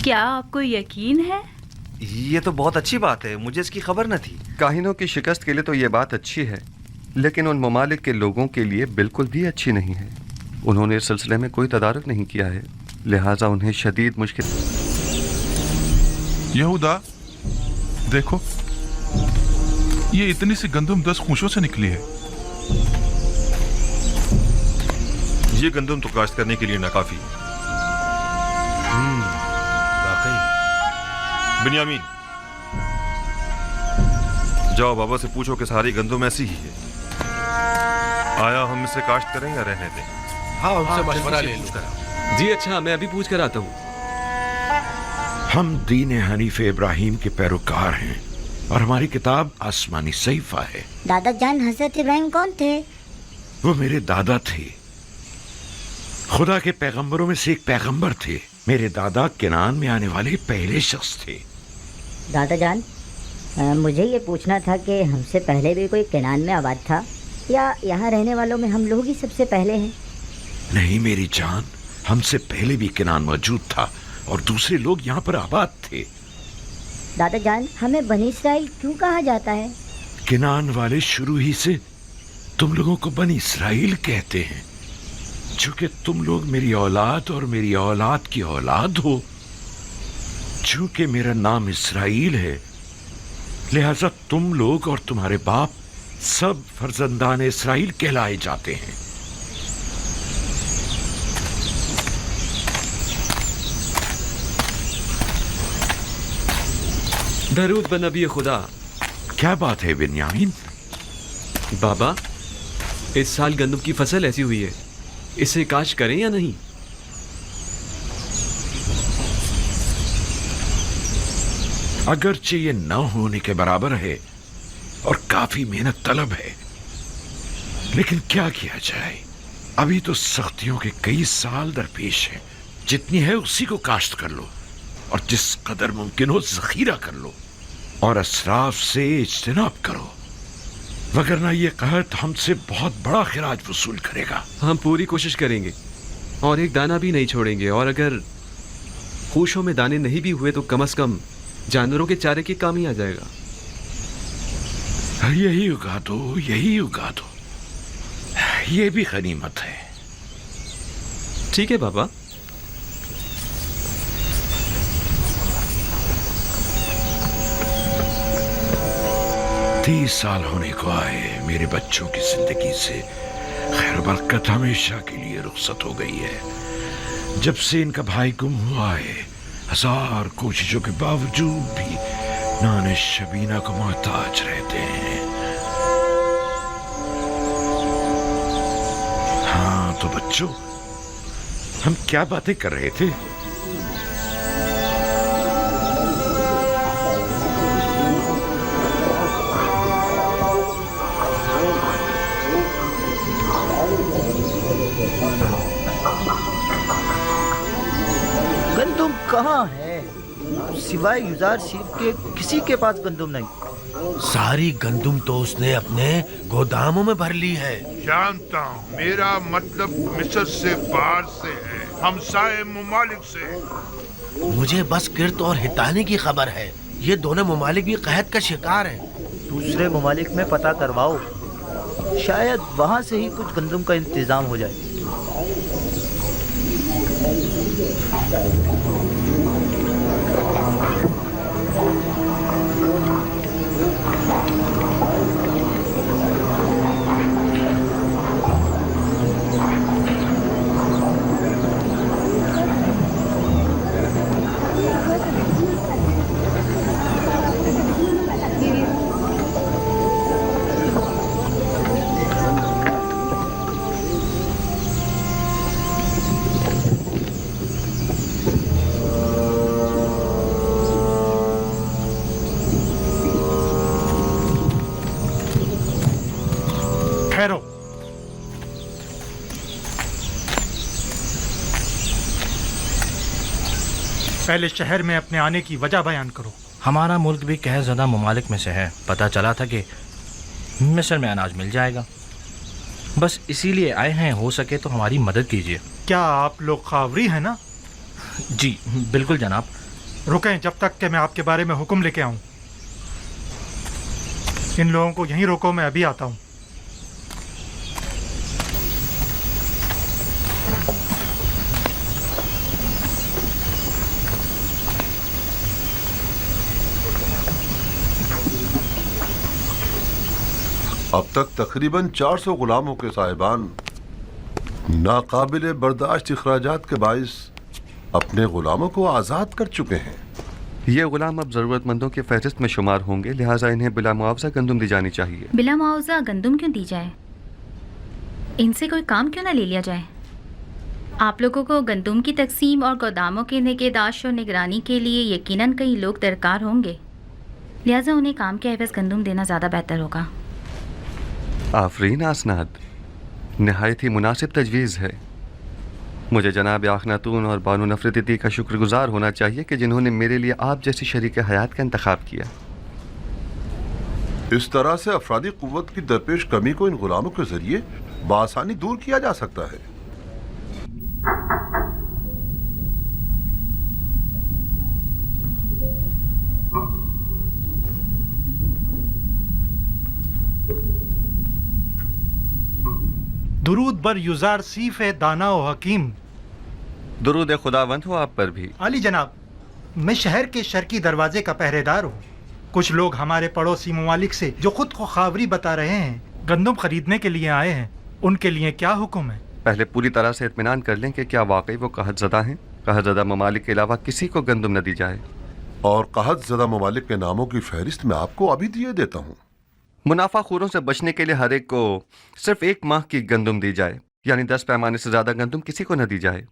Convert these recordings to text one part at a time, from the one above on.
کیا آپ کو یقین ہے؟ یہ تو بہت اچھی بات ہے، مجھے اس کی خبر نہ تھی۔ کاہنوں کی شکست کے لیے تو یہ بات اچھی ہے، لیکن ان ممالک کے لوگوں کے لیے بالکل بھی اچھی نہیں ہے۔ انہوں نے اس سلسلے میں کوئی تدارک نہیں کیا ہے، لہٰذا انہیں شدید مشکل۔ یہودا دیکھو، یہ اتنی سی گندم 10 خونشوں سے نکلی ہے۔ یہ گندم تو کاشت کرنے کے لیے ناکافی ہے۔ واقعی بنیامین، جاؤ بابا سے پوچھو کہ ساری گندم ایسی ہی ہے، آیا ہم اسے کاشت کریں یا رہنے دیں؟ ہاں ان سے مشورہ لے لوں۔ جی اچھا، میں ابھی پوچھ کر آتا ہوں۔ ہم دین حنیف ابراہیم کے پیروکار ہیں اور ہماری کتاب آسمانی صحیفہ ہے۔ دادا جان حضرت ابراہیم کون تھے؟ وہ میرے دادا تھے، خدا کے پیغمبروں میں سے ایک پیغمبر تھے۔ میرے دادا کنعان میں آنے والے پہلے شخص تھے۔ دادا جان، مجھے یہ پوچھنا تھا کہ ہم سے پہلے بھی کوئی کنعان میں آباد تھا یا یہاں رہنے والوں میں ہم لوگ ہی سب سے پہلے ہیں؟ نہیں میری جان، ہم سے پہلے بھی کنعان موجود تھا اور دوسرے لوگ یہاں پر آباد تھے۔ دادا جان، ہمیں بنی اسرائیل کیوں کہا جاتا ہے؟ کنعان والے شروع ہی سے تم لوگوں کو بنی اسرائیل کہتے ہیں، چونکہ تم لوگ میری اولاد اور میری اولاد کی اولاد ہو۔ چونکہ میرا نام اسرائیل ہے، لہذا تم لوگ اور تمہارے باپ سب فرزندان اسرائیل کہلائے جاتے ہیں۔ درود بر نبی خدا۔ کیا بات ہے بنیامین؟ بابا، اس سال گندم کی فصل ایسی ہوئی ہے، اسے کاشت کریں یا نہیں؟ اگرچہ یہ نہ ہونے کے برابر ہے اور کافی محنت طلب ہے، لیکن کیا کیا جائے؟ ابھی تو سختیوں کے کئی سال درپیش ہیں۔ جتنی ہے اسی کو کاشت کر لو اور جس قدر ممکن ہو ذخیرہ کر لو اور اسراف سے اجتناب کرو، وگرنہ یہ قحط ہم سے بہت بڑا خراج وصول کرے گا۔ ہم پوری کوشش کریں گے اور ایک دانہ بھی نہیں چھوڑیں گے، اور اگر خوشوں میں دانے نہیں بھی ہوئے تو کم از کم جانوروں کے چارے کے کام ہی آ جائے گا۔ یہی اگا دو، یہی اگا دو، یہ بھی غنیمت ہے۔ ٹھیک ہے بابا۔ تیس سال ہونے کو آئے، میرے بچوں کی زندگی سے خیر و برکت ہمیشہ کے لیے رخصت ہو گئی ہے۔ جب سے ان کا بھائی گم ہوا ہے، ہزار کوششوں کے باوجود بھی نان شبینہ کو محتاج رہتے ہیں۔ ہاں تو بچوں، ہم کیا باتیں کر رہے تھے؟ گندم کہاں ہے؟ سوائے یوزار شیف کے کسی کے پاس گندم نہیں۔ ساری گندم تو اس نے اپنے گوداموں میں بھر لی ہے۔ جانتا ہوں، میرا مطلب مصر سے باہر سے ہے، ہمسائے ممالک سے۔ مجھے بس کرت اور ہتانے کی خبر ہے، یہ دونوں ممالک بھی قحط کا شکار ہیں۔ دوسرے ممالک میں پتہ کرواؤ، شاید وہاں سے ہی کچھ گندم کا انتظام ہو جائے۔ ٹھہرو، پہلے شہر میں اپنے آنے کی وجہ بیان کرو۔ ہمارا ملک بھی قحط زدہ ممالک میں سے ہے، پتہ چلا تھا کہ مصر میں اناج مل جائے گا، بس اسی لیے آئے ہیں، ہو سکے تو ہماری مدد کیجیے۔ کیا آپ لوگ خاوری ہیں نا؟ جی بالکل جناب، रुकें जब तक कि मैं आपके बारे में हुक्म लेके आऊं। इन लोगों को यहीं रोको, मैं अभी आता हूं। अब तक तकरीबन 400 गुलामों के साहिबान नाकाबिल बर्दाश्त अखराजात के बाइस अपने गुलामों को आज़ाद कर चुके हैं। ये गुलाम अब ज़रूरतमंदों की फहरिस्त में शुमार होंगे, लिहाजा इन्हें बिला मुआवजा गंदुम दी जानी चाहिए। बिला मुआवजा गंदुम क्यों दी जाए? इनसे कोई काम क्यों ना ले लिया जाए? आप लोगों को गंदुम की तकसीम और गोदामों के निगहदाश्त और निगरानी के लिए यकीनन कई लोग दरकार होंगे, लिहाजा उन्हें काम के एवज़ गंदुम देना ज़्यादा बेहतर होगा। आफरीन आसनाद, नहायत ही मुनासिब तजवीज़ है। मुझे जनाब आखनातून और बानो नफरती का शुक्रगुजार होना चाहिए कि जिन्होंने मेरे लिए आप जैसी शरीक हयात का इंतखाब किया। इस तरह से अफरादी कुव्वत की दरपेश कमी को इन गुलामों के जरिए बआसानी दूर किया जा सकता है। दुरूद बर युजार सीफ दाना व हकीम। दुरूद खुदावंद हो आप पर भी। अली जनाब, मैं शहर के शर्की दरवाजे का पहरेदार हूँ। कुछ लोग हमारे पड़ोसी ममालिक से जो खुद को खावरी बता रहे हैं गंदम खरीदने के लिए आए हैं, उनके लिए क्या हुक्म है? पहले पूरी तरह से इत्मीनान कर लें कि क्या वाकई वो कहतज़दा हैं। कहतज़दा ममालिक के अलावा किसी को गंदम न दी जाए। और कहतज़दा ममालिक के नामों की फहरिस्त मैं आपको अभी दिए देता हूँ। मुनाफाखोरों से बचने के लिए हर एक को सिर्फ 1 माह की गंदम दी जाए, यानी 10 पैमाने से ज़्यादा गंदम किसी को न दी जाए,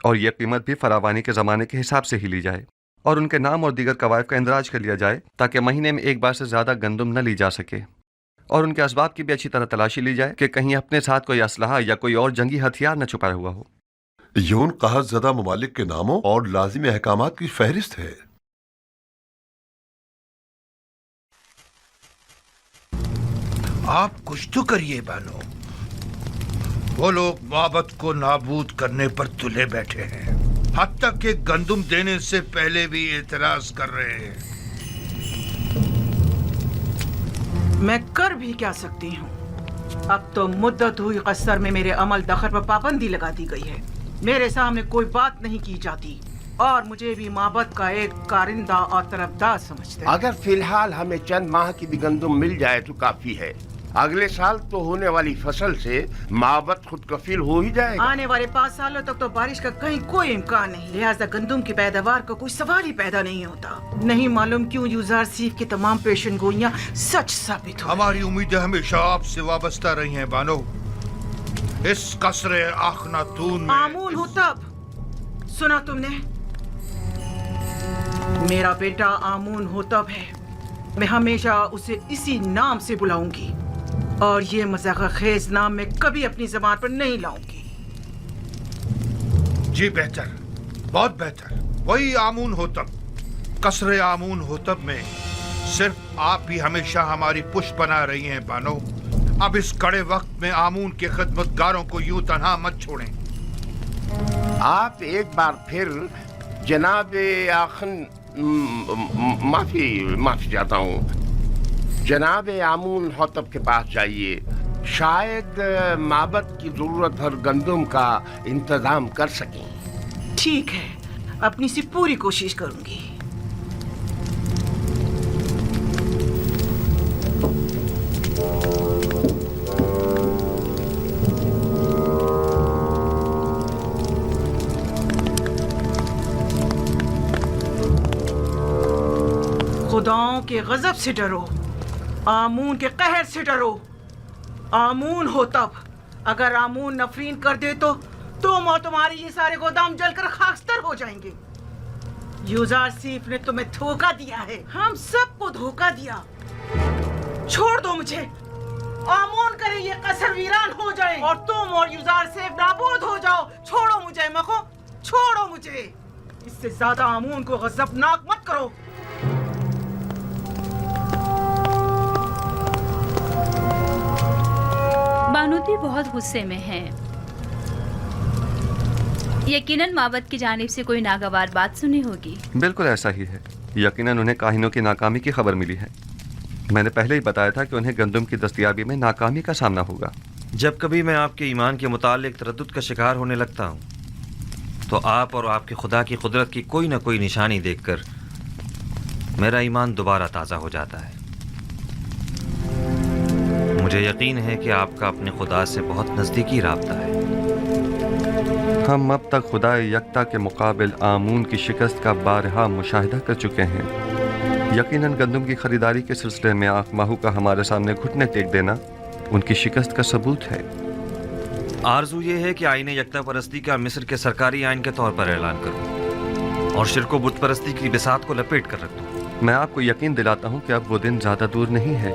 और यह कीमत भी फरावानी के ज़माने के हिसाब से ही ली जाए, और उनके नाम और दीगर कवायद का इंदराज कर लिया जाए ताकि महीने में 1 बार से ज़्यादा गंदम न ली जा सके, और उनके असबाब की भी अच्छी तरह तलाशी ली जाए कि कहीं अपने साथ कोई असलहा या कोई और जंगी हथियार न छुपाया हुआ हो। ये उन कहतज़दा ममालिक के नामों और लाजिमी अहकामात की फहरिस्त है। आप कुछ तो करिए बानो। वो लोग माबद को नाबूद करने पर तुले बैठे हैं, हत्ता के गंदुम देने से पहले भी एतराज कर रहे हैं। मैं कर भी क्या सकती हूँ? अब तो मुद्दत हुई कसर में मेरे अमल दखल पर पाबंदी लगा दी गई है। मेरे सामने कोई बात नहीं की जाती और मुझे भी माबद का एक कारिंदा और तरफदार समझते हैं। अगर फिलहाल हमें चंद माह की भी गंदुम मिल जाए तो काफी है। अगले साल तो होने वाली फसल से माबद खुद कफील हो ही जाएगा। आने वाले 5 सालों तक तो बारिश का कहीं कोई इम्कान नहीं, लिहाजा गंदुम की पैदावार का कोई सवाल ही पैदा नहीं होता। नहीं मालूम क्यों युजार सीफ की तमाम पेशन गोइयां सच साबित हो। हमारी उम्मीदें हमेशा आपसे वाबस्ता रही हैं बानो। इस कसरे आखनातून में आमून हो तब सुना तुमने? मेरा बेटा आमून हो तब है। मैं हमेशा उसे इसी नाम से बुलाऊंगी और ये मजाक खेज नाम मैं कभी अपनी जबान पर नहीं लाऊंगी। जी बेहतर, बहुत बेहतर, वही आमून होतब। कसरे आमून होतब में सिर्फ आप ही हमेशा हमारी पुष्ट बना रही हैं बानो। अब इस कड़े वक्त में आमून के खिदमतगारों को यूं तन्हा मत छोड़ें। आप एक बार फिर जनाब आखन माफी चाहता हूँ, जनाब आमून होतब के पास जाइए। शायद माबद की जरूरत भर गंदुम का इंतजाम कर सकें। ठीक है, अपनी सी पूरी कोशिश करूंगी। खुदाओं के गजब से डरो, आमून के कहर से डरो। आमून हो तब, अगर आमून नफरीन कर दे तो तुम और तुम्हारे ये सारे गोदाम जलकर खाकस्तर हो जाएंगे। यूजार सीफ ने तुम्हें धोखा दिया है, हम सबको धोखा दिया। छोड़ दो मुझे, आमून करे ये कसर वीरान हो जाए और तुम और यूजार सीफ नाबूद हो जाओ। छोड़ो मुझे मखो, छोड़ो मुझे। इससे ज्यादा आमून को गजबनाक मत करो। बानूती बहुत गुस्से में है। यकीनन माबद की जानिब से कोई नागवार बात सुनी होगी। बिल्कुल ऐसा ही है। यकीनन उन्हें काहिनों की नाकामी की खबर मिली है। मैंने पहले ही बताया था कि उन्हें गंदम की दस्तयाबी में नाकामी का सामना होगा। जब कभी मैं आपके ईमान के मुतालिक तरद्दुद का शिकार होने लगता हूँ तो आप और आपके खुदा की कुदरत की कोई ना कोई निशानी देखकर मेरा ईमान दोबारा ताज़ा हो जाता है। मुझे यकीन है कि आपका अपने खुदा से बहुत नज़दीकी राब्ता है। हम अब तक खुदा यकता के मुकाबिल आमून की शिकस्त का बारहा मुशाहिदा कर चुके हैं। यकीनन गंदम की खरीदारी के सिलसिले में आँख माहू का हमारे सामने घुटने टेक देना उनकी शिकस्त का सबूत है। आरजू ये है कि आईने यकता परस्ती का मिस्र के सरकारी आइन के तौर पर ऐलान करूं और शिरको बुत परस्ती की बिसात को लपेट कर रख दूं। मैं आपको यकीन दिलाता हूँ कि अब वो दिन ज़्यादा दूर नहीं है।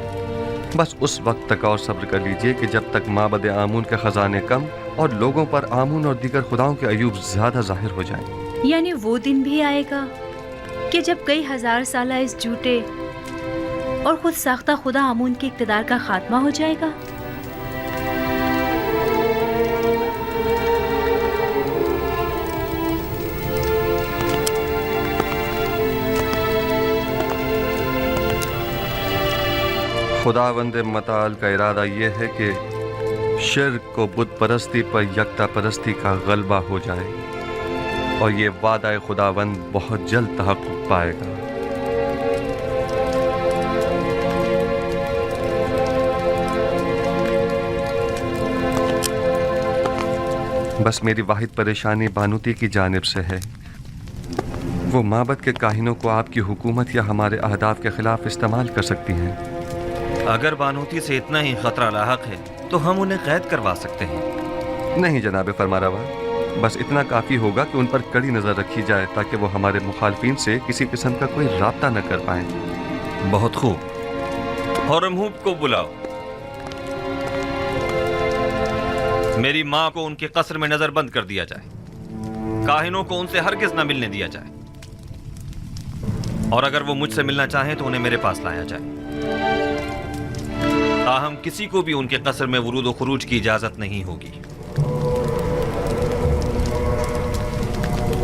बस उस वक्त तक और सब्र कर लीजिए कि जब तक माबद आमून के ख़जाने कम और लोगों पर आमून और दीगर खुदाओं के अयूब ज़्यादा ज़ाहिर हो जाएं। यानी वो दिन भी आएगा कि जब कई हजार साल इस झूठे और खुद साख्ता खुदा आमून के इक़्तिदार का खात्मा हो जाएगा। खुदावंद मताल का इरादा यह है कि शिर्क को बुत परस्ती पर यकता परस्ती का गलबा हो जाए और ये वादा खुदावंद बहुत जल्द तहक़्क़ुक़ पाएगा। बस मेरी वाहिद परेशानी बानूती की जानिब से है। वो माबद के काहिनों को आपकी हुकूमत या हमारे अहदाफ के खिलाफ इस्तेमाल कर सकती हैं। अगर बानूती से इतना ही खतरा लाहक है तो हम उन्हें कैद करवा सकते हैं। नहीं जनाब फरमारवा, बस इतना काफ़ी होगा कि उन पर कड़ी नज़र रखी जाए ताकि वो हमारे मुखालफिन से किसी किस्म का कोई राब्ता न कर पाएं। बहुत खूब। हरमहूब को बुलाओ। मेरी माँ को उनके कसर में नजरबंद कर दिया जाए। काहिनों को उनसे हरगिज न मिलने दिया जाए और अगर वो मुझसे मिलना चाहें तो उन्हें मेरे पास लाया जाए। ताहम किसी को भी उनके कसर में वरूद व खुरूज की इजाजत नहीं होगी।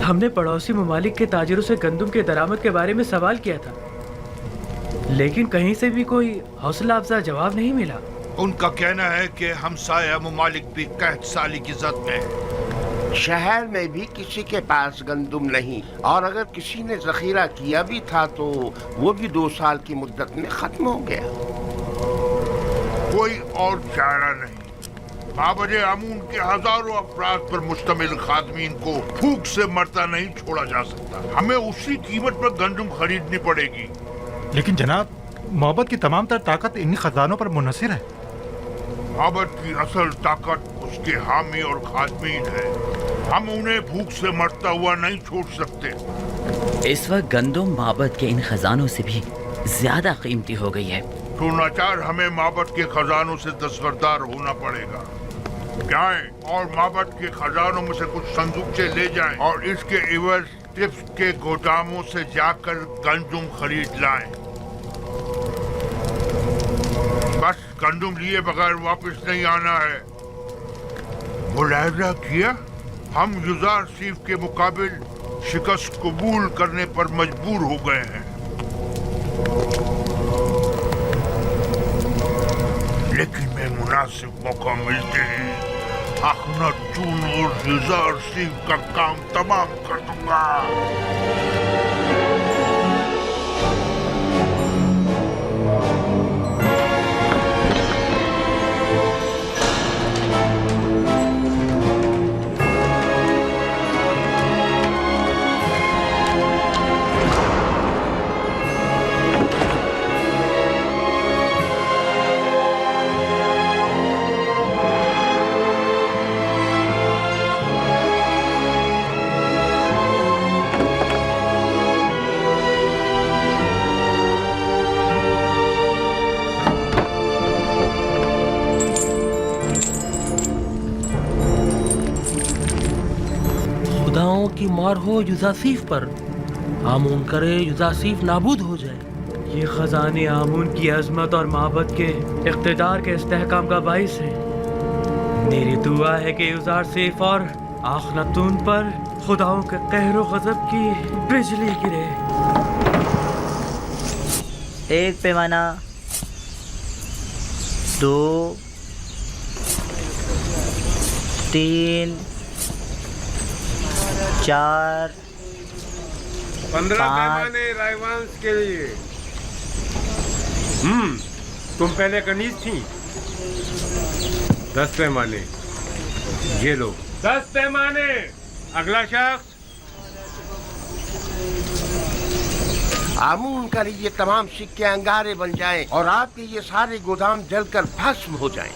हमने पड़ोसी ममालिक के ताजिरों से गंदम के दरामद के बारे में सवाल किया था, लेकिन कहीं से भी कोई हौसला अफजा जवाब नहीं मिला। उनका कहना है कि हमसाया ममालिक भी कहत साली की जद में। शहर में भी किसी के पास गंदम नहीं और अगर किसी ने जखीरा किया भी था तो वो भी 2 साल की मुद्दत में खत्म हो गया। कोई और चारा नहीं। माबद आमून के हजारों अफराद पर मुश्तमिल खादमीन को भूख से मरता नहीं छोड़ा जा सकता। हमें उसी कीमत पर गंदम खरीदनी पड़ेगी। लेकिन जनाब, मोहब्बत की तमाम तर ताकत इन्हीं खजानों पर मुनहसर है। मोहब्बत की असल ताकत उसके हामी और खादमीन है। हम उन्हें भूख से मरता हुआ नहीं छोड़ सकते। इस वक्त गंदम माबद के इन खजानों से भी ज्यादा कीमती हो गई है। तो नाचार हमें माबद के खजानों से दस्तबरदार होना पड़ेगा। जाएं और माबद के खजानों में से कुछ संदूकचे ले जाएं और इसके इवज टिप्स के गोदामों से जाकर गंदम खरीद लाएं। बस गंदम लिए बगैर वापस नहीं आना है। मुलाहिजा किया, हम युजार सीफ के मुकाबिल शिकस्त कबूल करने पर मजबूर हो गए हैं। लेकिन मैं मुनासिब मौका मिलते ही अखनातून और युजार सीफ का काम तमाम कर दूंगा। की मार हो युजासीफ पर, आमून करे युजासीफ नाबूद हो जाए। ये खजाने आमून की अजमत और माबद के इख्तिदार के इस्तेहकाम का बाइस है। मेरी दुआ है कि युजार सीफ और आखनातून पर खुदाओं के कहरो गजब की बिजली गिरे। एक पैमाना, 2, 3, 4, 15 5। पैमाने रायवांश के लिए। तुम पहले कनीज थी। 10 पैमाने, ये लो 10 पैमाने। अगला शख्स। आमून कर ये तमाम सिक्के अंगारे बन जाएं और आपके ये सारे गोदाम जलकर भस्म हो जाएं।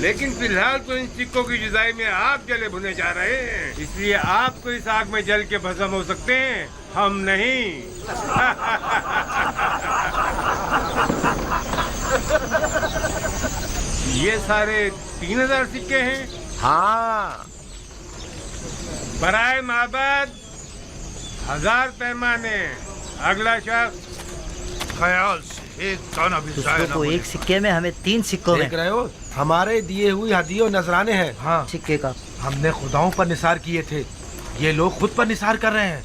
लेकिन फिलहाल तो इन सिक्कों की जुदाई में आप जले भुने जा रहे हैं, इसलिए आपको इस आग में जल के भस्म हो सकते हैं, हम नहीं। ये सारे 3000 सिक्के हैं। हाँ। बराए माबद 1000 पैमाने। अगला शख्स। ख्याल से एक दाना भी जाया दूसरों ना को बने। एक सिक्के में, हमें 3 सिक्कों में। देख रहे हो, हमारे दिए हुई हदियों नजराने हैं। हाँ, सिक्के का हमने खुदाओं पर निसार किए थे, ये लोग खुद पर निसार कर रहे हैं।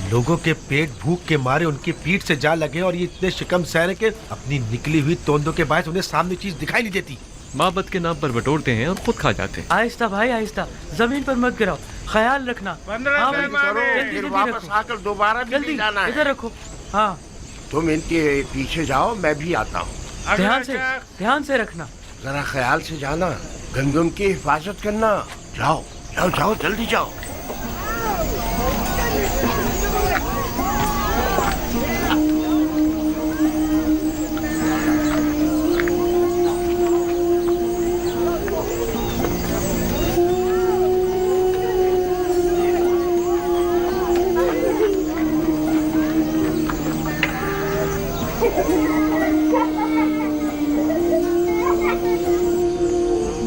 लोगों के पेट भूख के मारे उनकी पीठ से जा लगे और ये इतने शिकम सहरे के अपनी निकली हुई तोंदों के बायस उन्हें सामने चीज दिखाई नहीं देती। माबद के नाम पर बटोरते हैं और खुद खा जाते हैं। आहिस्ता भाई आहिस्ता, जमीन पर मत गिराओ, ख्याल रखना। 15 हाँ, भाई, पैमाने। जल्दी फिर जल्दी वापस रखो। आकर दोबारा भी जल्दी जाना है। इधर रखो। हाँ, तुम इनके पीछे जाओ, मैं भी आता हूँ। ध्यान से रखना। जरा ख्याल से जाना, गंदम की हिफाजत करना। जाओ जाओ जाओ, जल्दी जाओ।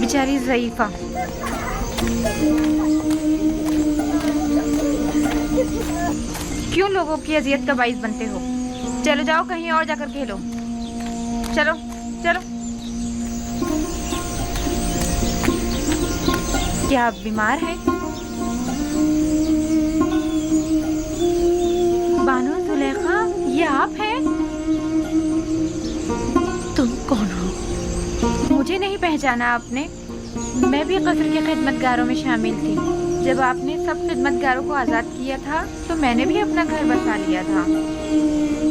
बेचारी ज़ईफ़ा, क्यों लोगों की अजियत का बाइस बनते हो? चलो जाओ कहीं और जाकर खेलो। चलो चलो। क्या आप बीमार हैं? बानो जुलेखा, ये आप हैं? तुम कौन हो? मुझे नहीं पहचाना आपने? मैं भी कस्र के खिदमतगारों में शामिल थी। जब आपने सब खिदमतगारों को आज़ाद किया था तो मैंने भी अपना घर बसा लिया था।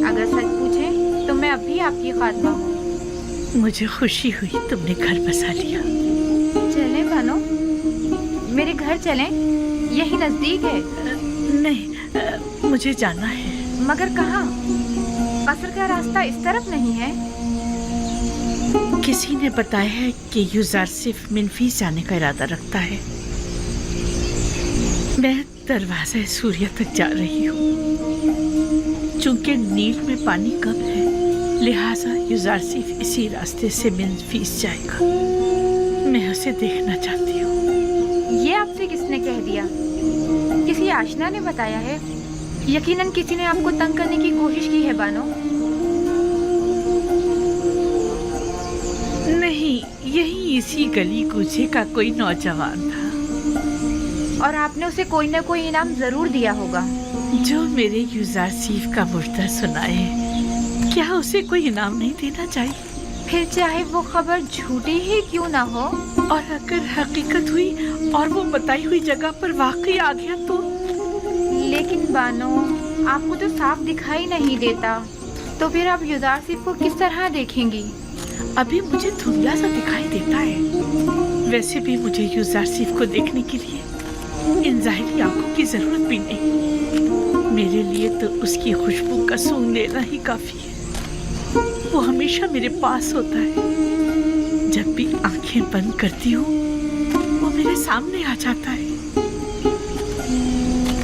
अगर सच पूछें तो मैं अब भी आपकी खादमा हूँ। मुझे खुशी हुई तुमने घर बसा लिया। चलें बानो, मेरे घर चलें, यही नज़दीक है। नहीं, मुझे जाना है। मगर कहाँ? कस्र का रास्ता इस तरफ नहीं है। किसी ने बताया है कि यूज़र सिर्फ मिनफीस जाने का इरादा रखता है। मैं दरवाज़े सूर्य तक जा रही हूँ। चूंकि नील में पानी कम है, लिहाजा यूज़र सिर्फ इसी रास्ते से मिनफीस जाएगा। मैं उसे देखना चाहती हूँ। ये आपसे किसने कह दिया? किसी आशना ने बताया है? यकीनन किसी ने आपको तंग करने की कोशिश की है बानो। नहीं, यही इसी गली कूचे का कोई नौजवान था। और आपने उसे कोई ना कोई इनाम जरूर दिया होगा। जो मेरे यूज़र सीफ का मुर्दा सुनाए, क्या उसे कोई इनाम नहीं देना चाहिए? फिर चाहे वो खबर झूठी ही क्यों ना हो। और अगर हकीकत हुई और वो बताई हुई जगह पर वाकई आ गया तो? लेकिन बानो, आपको तो साफ दिखाई नहीं देता, तो फिर आप यूज़र सीफ को किस तरह देखेंगी? अभी मुझे धुंधला सा दिखाई देता है। वैसे भी मुझे यूज़र सीफ को देखने के लिए इन ज़ाहिरी आंखों की जरूरत भी नहीं। मेरे लिए तो उसकी खुशबू का सूंघ लेना ही काफी है। वो हमेशा मेरे पास होता है। जब भी आंखें बंद करती हूँ, वो मेरे सामने आ जाता है।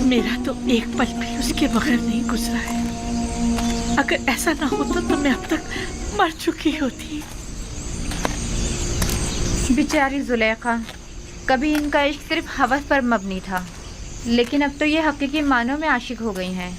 मेरा तो एक पल भी उसके बगैर नहीं गुजरा है। अगर ऐसा ना होता तो मैं अब तक मर चुकी होती। बेचारी जुलेखा, कभी इनका इश्क सिर्फ हवस पर मबनी था, लेकिन अब तो ये हकीकी मानों में आशिक हो गई हैं।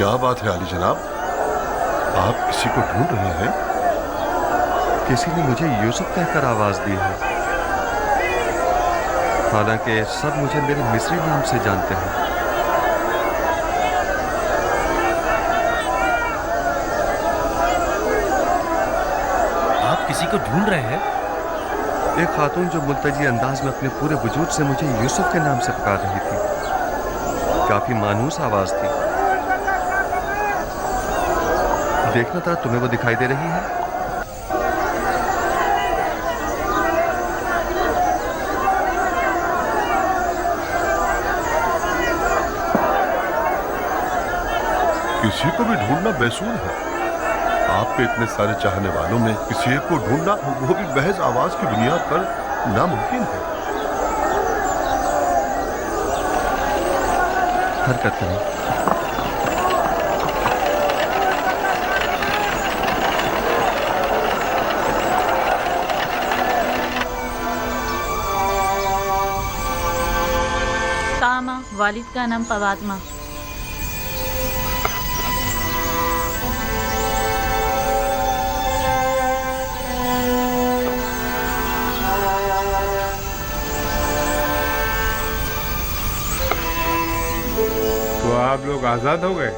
क्या बात है आली जनाब, आप किसी को ढूंढ रहे हैं? किसी ने मुझे यूसुफ कहकर आवाज दी है, हालांकि सब मुझे मेरे मिस्री नाम से जानते हैं। आप किसी को ढूंढ रहे हैं? एक खातून जो मुल्तजी अंदाज में अपने पूरे वजूद से मुझे यूसुफ के नाम से पुकार रही थी। काफी मानूस आवाज थी। देखना था, तुम्हें वो दिखाई दे रही है? किसी को भी ढूंढना बेसूर है। आपके इतने सारे चाहने वालों में किसी एक को ढूंढना, वो भी महज आवाज की बुनियाद पर, नामुमकिन है। हरकत करें। तामा, वालिद का नाम पवात्मा। तो आप लोग आजाद हो गए?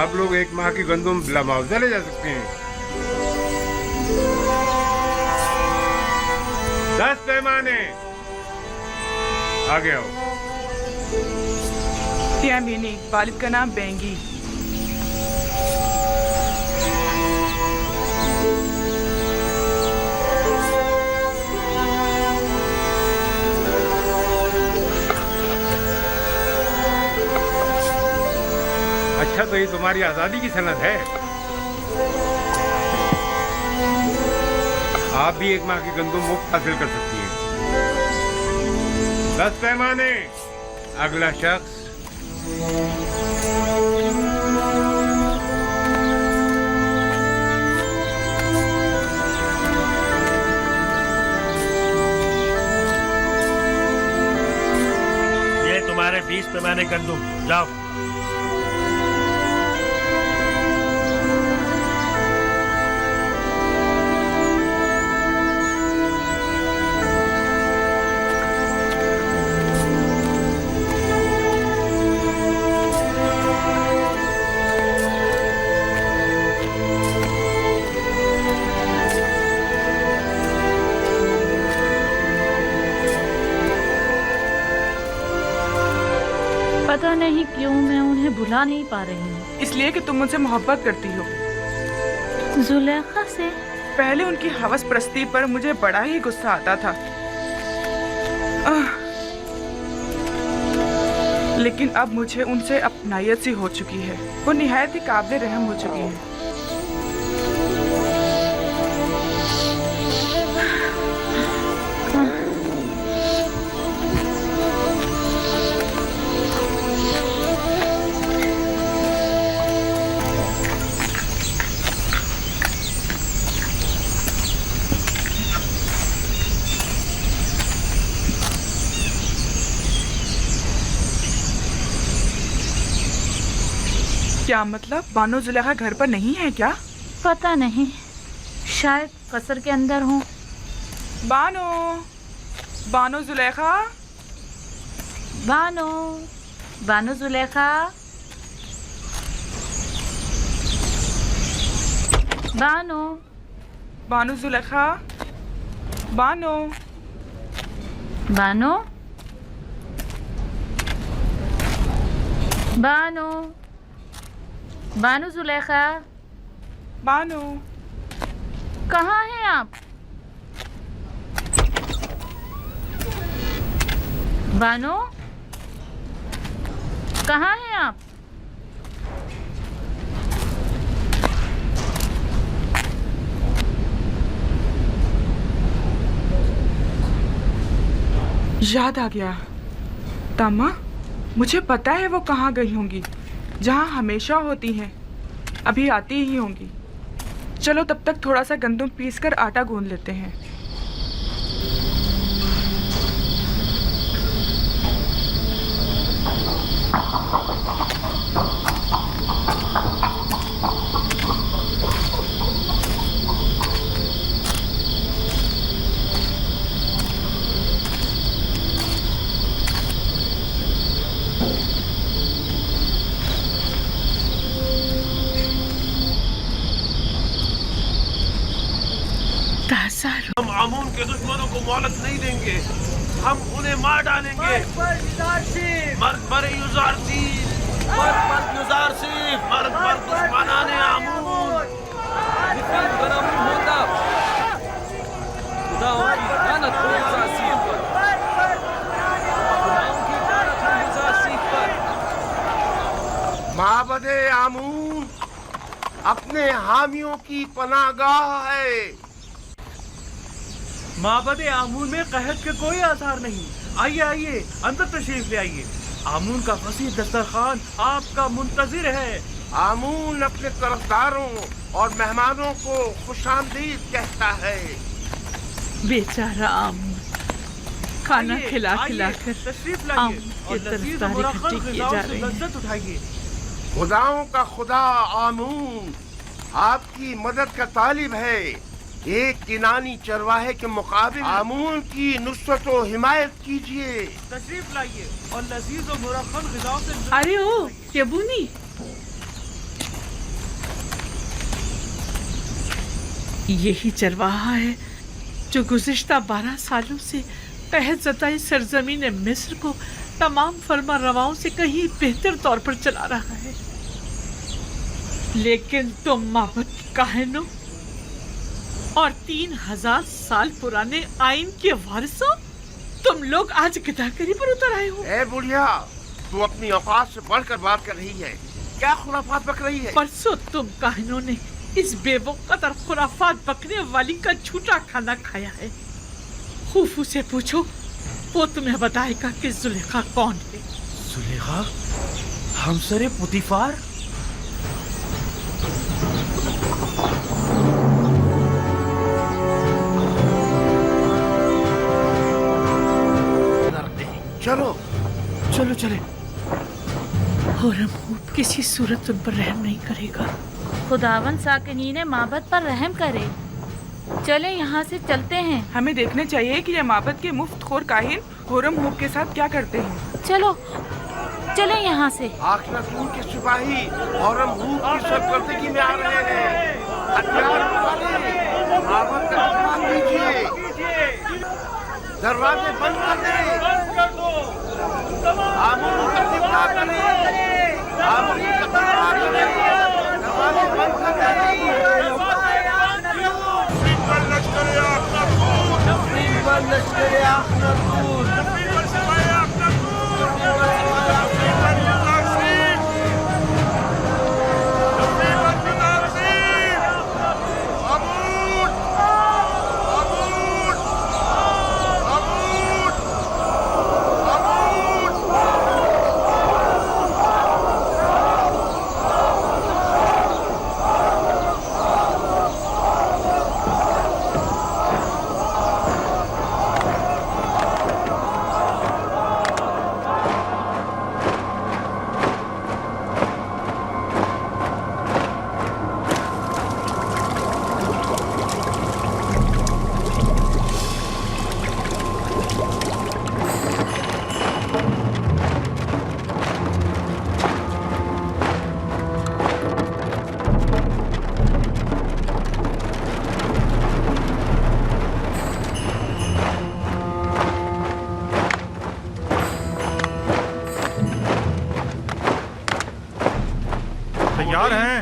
आप लोग 1 माह की गंदम बिला मुआवजा ले जा सकते हैं। 10 पैमाने आगे आओ। यामिनी, वालिद का नाम बेंगी। अच्छा, तो ये तुम्हारी आजादी की सनद है। आप भी 1 माह की गंदम मुफ्त हासिल कर सकती हैं। 10 पैमाने, अगला शख्स। ये तुम्हारे 20 पैमाने गंदम, जाओ। पता नहीं क्यों मैं उन्हें भुला नहीं पा रही हूँ। इसलिए कि तुम मुझसे मोहब्बत करती हो। जुलेखा से? पहले उनकी हवस परस्ती पर मुझे बड़ा ही गुस्सा आता था, लेकिन अब मुझे उनसे अपनायत सी हो चुकी है। वो निहायत ही काबिल रहम हो चुकी है। क्या मतलब, बानो जुलेखा घर पर नहीं है क्या? पता नहीं, शायद कसर के अंदर हूँ। बानो, बानो जुलेखा, बानो, बानो जुलेखा, बानो, बानो जुलेखा, बानो, बानो, बानो, बानो जुलेखा, बानो, कहाँ हैं आप? बानो, कहाँ हैं आप? याद आ गया। तामा, मुझे पता है वो कहाँ गई होंगी। जहाँ हमेशा होती हैं, अभी आती ही होंगी। चलो तब तक थोड़ा सा गंदम पीस कर आटा गूंद लेते हैं। ہم آمون کے دشمنوں کو مہلت نہیں دیں گے، ہم انہیں مار ڈالیں گے۔ مرد پر یوزارسیف، مرد پر یوزارسیف، مرد پر دشمنان آمون۔ نفرین بر آمون ہوتا، خداؤں کی لعنت ہو یوزارسیف پر، خداؤں کی لعنت ہو یوزارسیف پر۔ معبد آمون اپنے حامیوں کی پناہ گاہ ہے۔ معبد آمون میں قحط کے کوئی آثار نہیں۔ آئیے آئیے، اندر تشریف لے آئیے۔ آمون کا وسیع دسترخوان آپ کا منتظر ہے۔ آمون اپنے طرفداروں اور مہمانوں کو خوش آمدید کہتا ہے۔ بیچارہ آمون کھانا کھلا کھلا کر تشریف آمون لائیے کے اور لذیذ و طرفدار مرخص اکٹھے کیے غذاؤں جا سے رہے ہیں۔ لذت اٹھائیے۔ خداؤں کا خدا آمون آپ کی مدد کا طالب ہے۔ ایک کنانی چرواہے کے مقابل آمون کی نصرت و حمایت کیجیے۔ تشریف لائیے اور لذیذ و مرخص غذاؤں سے ارے او یبونی، یہی چرواہا ہے جو گزشتہ 12 سالوں سے قحط زدہ سرزمین مصر کو تمام فرما رواؤں سے کہیں بہتر طور پر چلا رہا ہے، لیکن تم معبد کے کاہنوں اور 3000 سال پرانے آئین کے وارثوں، تم لوگ آج گداگری پر اتر آئے ہو۔ اے بڑھیا، تو اپنی اوقات سے بڑھ کر بات کر رہی ہے، کیا خرافات بک رہی ہے؟ پرسوں تم کاہنوں نے اس بے وقت اور خرافات بکنے والی کا جھوٹا کھانا کھایا ہے۔ خوفو سے پوچھو، وہ تمہیں بتائے گا کہ زلیخا کون ہے۔ زلیخا ہمسر پوتیفار؟ چلو چلو چلے۔ ہورمہوب کسی صورت تم پر رحم نہیں کرے گا۔ خداون ساکنین معبد پر رحم کرے۔ چلیں یہاں سے چلتے ہیں۔ ہمیں دیکھنا چاہیے کہ یہ معبد کے مفت خور کاہن ہورمہوب کے ساتھ کیا کرتے ہیں۔ چلو چلیں یہاں سے۔ آخناتون کے سپاہی ہورمہوب کی سرکردگی میں آ رہے ہیں۔ ہتھیار اٹھائیے، معبد کا دفاع کیجیے، دروازے بند کر دیں، آمون کا دفاع کریں، آمون کا دفاع کریں، دروازے بند کر دیں۔ لشکر آخناتون، تیار ہیں؟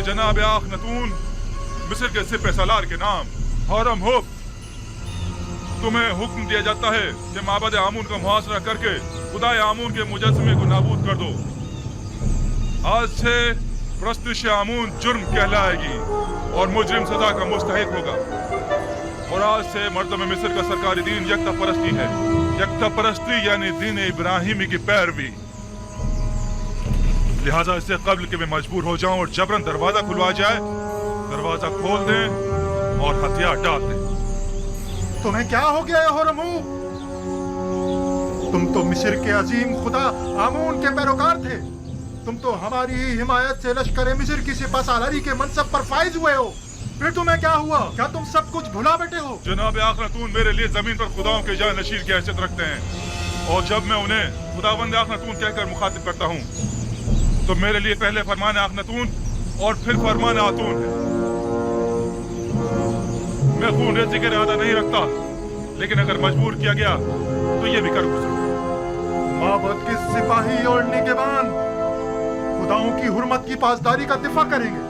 मैं जनाब आखनतून मिस्र के सिपह सालार के नाम हरम हुब तुम्हें हुक्म दिया जाता है कि माबद आमून का मुहासरा करके खुदा आमून के मुजस्समे को नाबूद कर दो। आज से प्रस्तुश आमून जुर्म कहलाएगी और मुजरिम सजा का मुस्तहिक होगा। और आज से मर्दम मिस्र का सरकारी दीन यकता परस्ती है। यकता परस्ती यानी दीन इब्राहिमी की पैरवी। लिहाजा इससे कबल कि मैं मजबूर हो जाऊं और जबरन दरवाजा खुलवा जाए, दरवाजा खोल दें और हथियार डाल दें। तुम्हें क्या हो गया है होरमू? तुम तो मिस्र के अजीम खुदा आमून के पैरोकार थे। तुम तो हमारी ही हिमायत से लश्कर मिस्र की सिपह सालारी के मनसब पर फाइज हुए हो। फिर तुम्हें क्या हुआ? क्या तुम सब कुछ भुला बैठे हो? जनाब आखनतून मेरे लिए जमीन पर खुदाओं के जान नशीर की हैसियत रखते हैं और जब मैं उन्हें खुदावंद आखनतून कहकर मुखातिब करता हूँ तो मेरे लिए पहले फरमान आखनतून और फिर फरमान आतून है। मैं खून रेज़ी का इरादा नहीं रखता, लेकिन अगर मजबूर किया गया तो ये भी कर गुजरूं। माबद के सिपाही और निगहबान खुदाओं की हुर्मत की पासदारी का दिफा करेंगे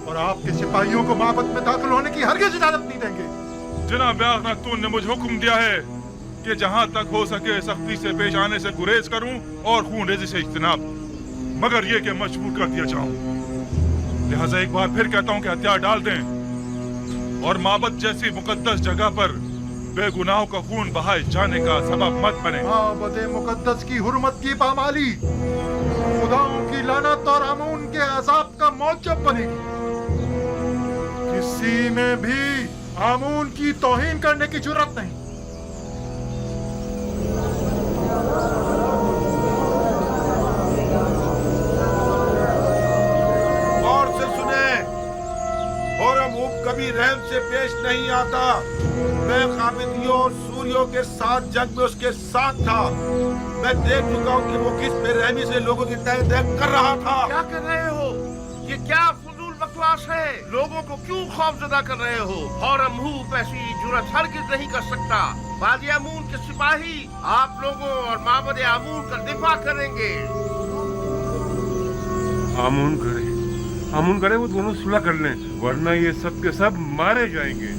और आपके सिपाहियों को माबद में दाखिल होने की हरगिज़ इजाजत नहीं देंगे। जनाब आखनतून ने मुझे हुक्म दिया है कि जहाँ तक हो सके सख्ती से पेश आने से गुरेज करूं और खून रेज़ी से इज्तनाब, मगर ये कि मजबूर कर दिया जाऊं। लिहाजा एक बार फिर कहता हूं कि हथियार डाल दें और माबद जैसी मुकद्दस जगह पर बेगुनाहों का खून बहाए जाने का सबब मत बने। माबद मुकद्दस की हुर्मत की पामाली खुदाओं की लानत और आमून के अजाब का मौजब बनेगी। किसी में भी आमून की तौहीन करने की जुर्रत नहीं। और से सुने, होरमूब कभी रहम से पेश नहीं आता। मैं काबिदियों और सूरियों के साथ जंग में उसके साथ था। मैं देख चुका हूँ कि वो किस बेरहमी से लोगों की तय कर रहा था। क्या कर रहे हो? ये क्या फजूल बकवास है? लोगों को क्यों खौफजदा कर रहे हो? होरमूब ऐसी जुर्रत हरगिज़ नहीं कर सकता। वादी आमून के सिपाही आप लोगों और माबद आमून का दिफा करेंगे। आमून करे वो दोनों सुलह कर लें, वरना ये सब के सब मारे जाएंगे।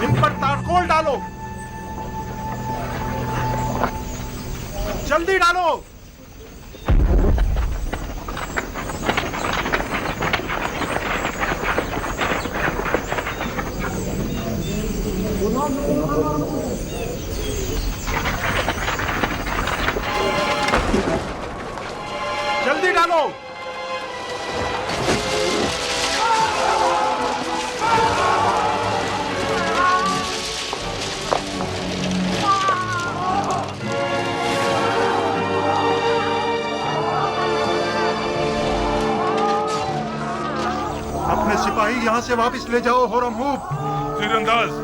इन पर तारकोल डालो, जल्दी डालो। जल्दी डालो। अपने सिपाही यहाँ से वापस ले जाओ होरमूब। तीरंदाज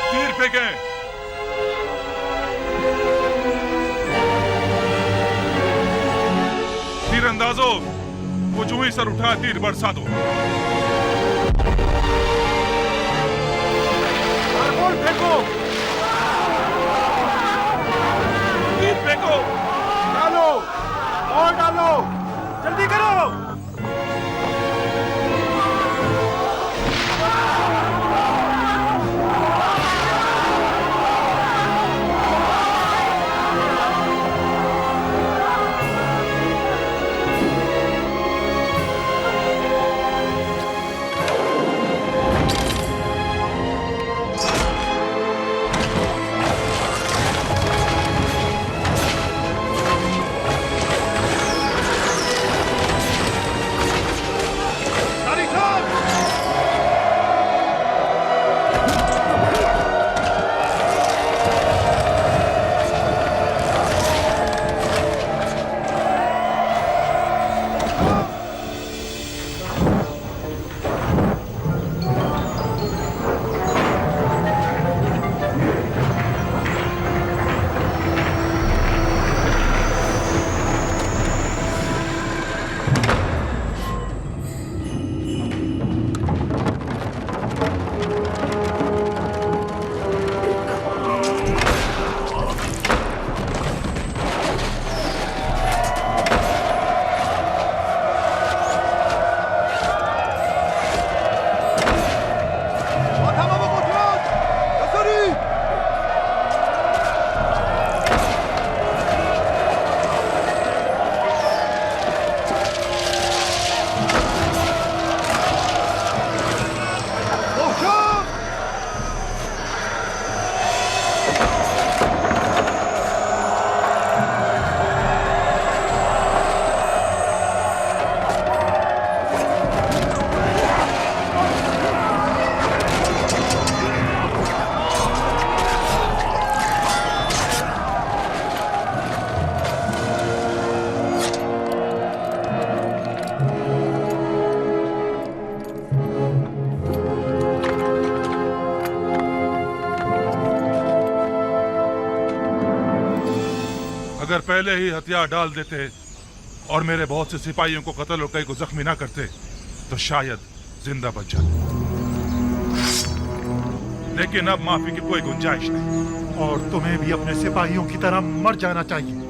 तीर फेंकें। तीरंदाजों वो जो ही सर उठा तीर बरसा दो। तारकोल फेंको। तीर फेंको। डालो और डालो, जल्दी करो। अगर पहले ही हथियार डाल देते और मेरे बहुत से सिपाहियों को कत्ल और कई को जख्मी ना करते तो शायद जिंदा बच जाते, लेकिन अब माफी की कोई गुंजाइश नहीं। और तुम्हें भी अपने सिपाहियों की तरह मर जाना चाहिए।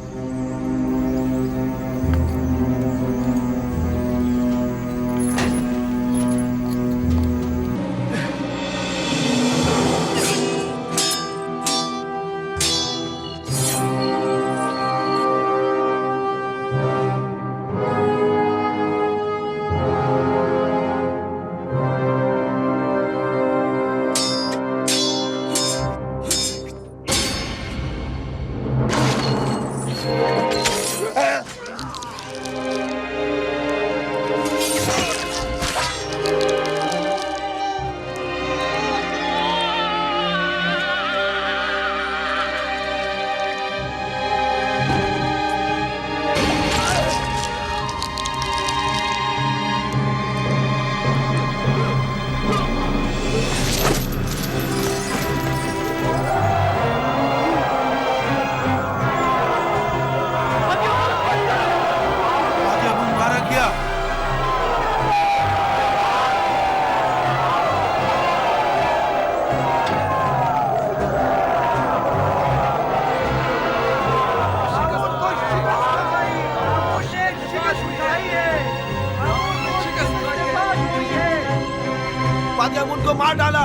बादियामुन को मार डाला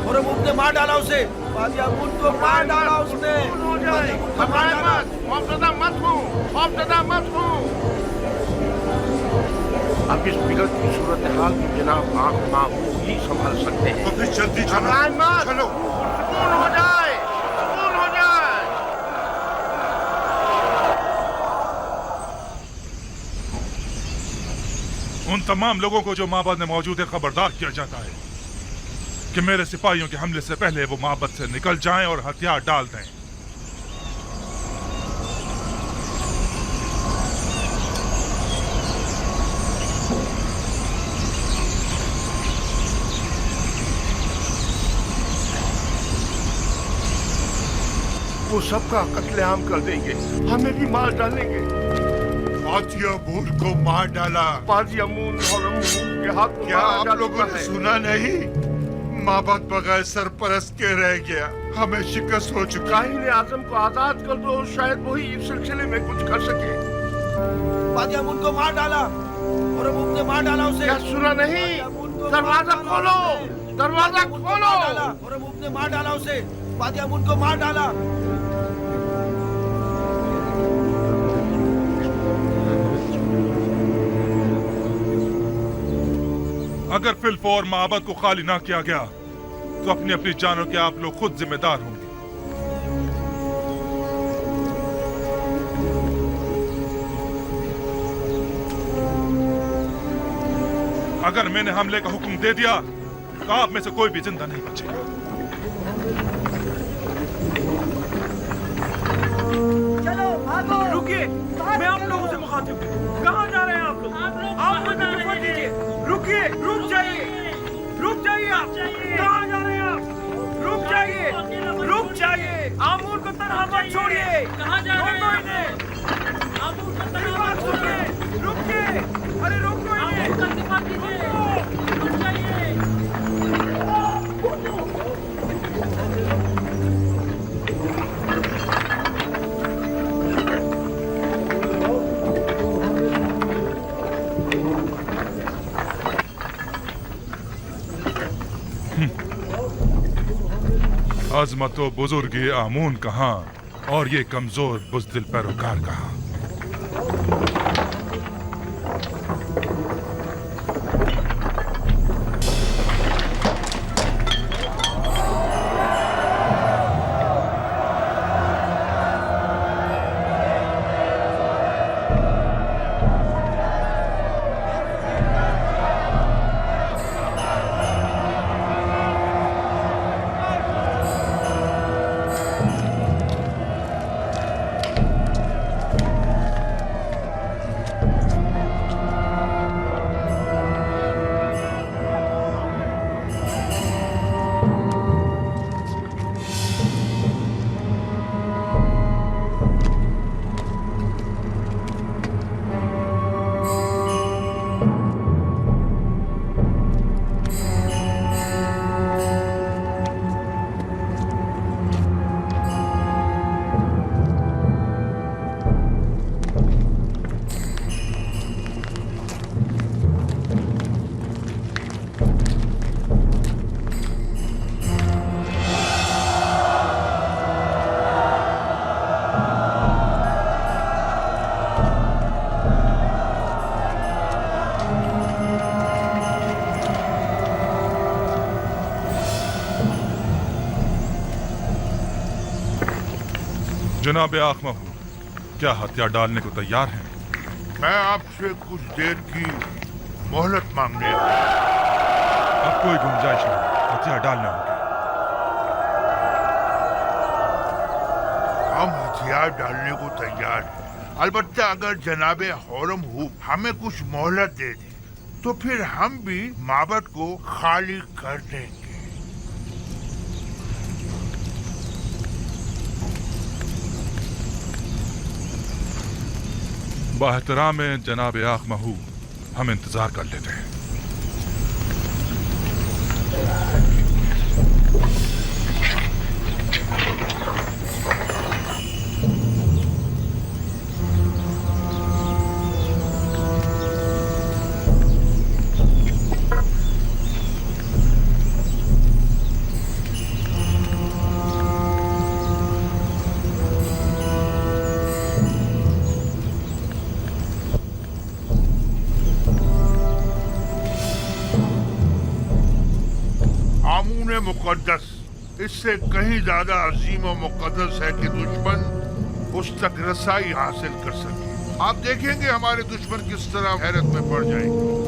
और उसने मार डाला उसे। बादियामुन को मार डाला उसने। अब इस बिगड़ की सूरत हाल में जनाब आंख माहू ही संभाल सकते हैं। अभी जल्दी चलो, चलो। सुकून हो जाए, सुकून हो जाए। उन तमाम लोगों को जो माबद में मौजूद है खबरदार किया जाता है कि मेरे सिपाहियों के हमले से पहले वो माबद से निकल जाएं और हथियार डाल दें। वो सबका कत्लेआम कर देंगे, हमें भी मार डालेंगे। बादियामुन को मार डाला। बादियामुन के हाथ क्या आप लोगों ने सुना नहीं? माबद बगैर सरपरस्त के रह गया, हमें शिकस्त हो चुका। काहिन आजम को आजाद कर दो, शायद वही इस सिलसिले में कुछ कर सके। बादियामुन को मार डाला और उसने मार डाला उसे। क्या सुना नहीं? दरवाजा खोलो, दरवाजा खोलो। और उसने मार डाला उसे। बादियामुन को मार डाला। अगर फिलफौर माबद को खाली ना किया गया तो अपनी अपनी जानों के आप लोग खुद जिम्मेदार होंगे। अगर मैंने हमले का हुक्म दे दिया तो आप में से कोई भी जिंदा नहीं बचेगा। चलो भागो। रुकिए, मैं आप लोगों से मुखातिब हूँ। कहाँ जा रहे हैं आप लोग? आप मुझे रिपोर्ट दीजिए। रुकिए, रुक जाइए, रुक जाइए। आप कहाँ जा रहे हैं? आप रुक जाइए, रुक जाइए। आमूर को तनहा मत छोड़िए। कहाँ जा रहे हैं? आमूर को तनहा मत छोड़िए। रुकिए, अरे रुको इन्हें। आमूर का दिफा कीजिए, रुक जाइए। अजमतो बुजुर्ग आमून कहाँ और ये कमजोर बुज़दिल पैरोकार कहाँ? जनाब आख महू, क्या हथियार डालने को तैयार हैं? मैं आपसे कुछ देर की मोहलत मांगने आया। अब कोई गुंजाइश नहीं, हथियार डालने होंगे। हम हथियार डालने को तैयार हैं, अलबत्ता अगर जनाबे हौरम हूब हमें कुछ मोहलत दे दे तो फिर हम भी माबद को खाली कर देंगे। बाहतराम जनाब आख महू, हम इंतजार कर लेते हैं। मुकद्दस इससे कहीं ज्यादा अजीम और मुकद्दस है कि दुश्मन उस तक रसाई हासिल कर सके। आप देखेंगे हमारे दुश्मन किस तरह हैरत में पड़ जाएंगे।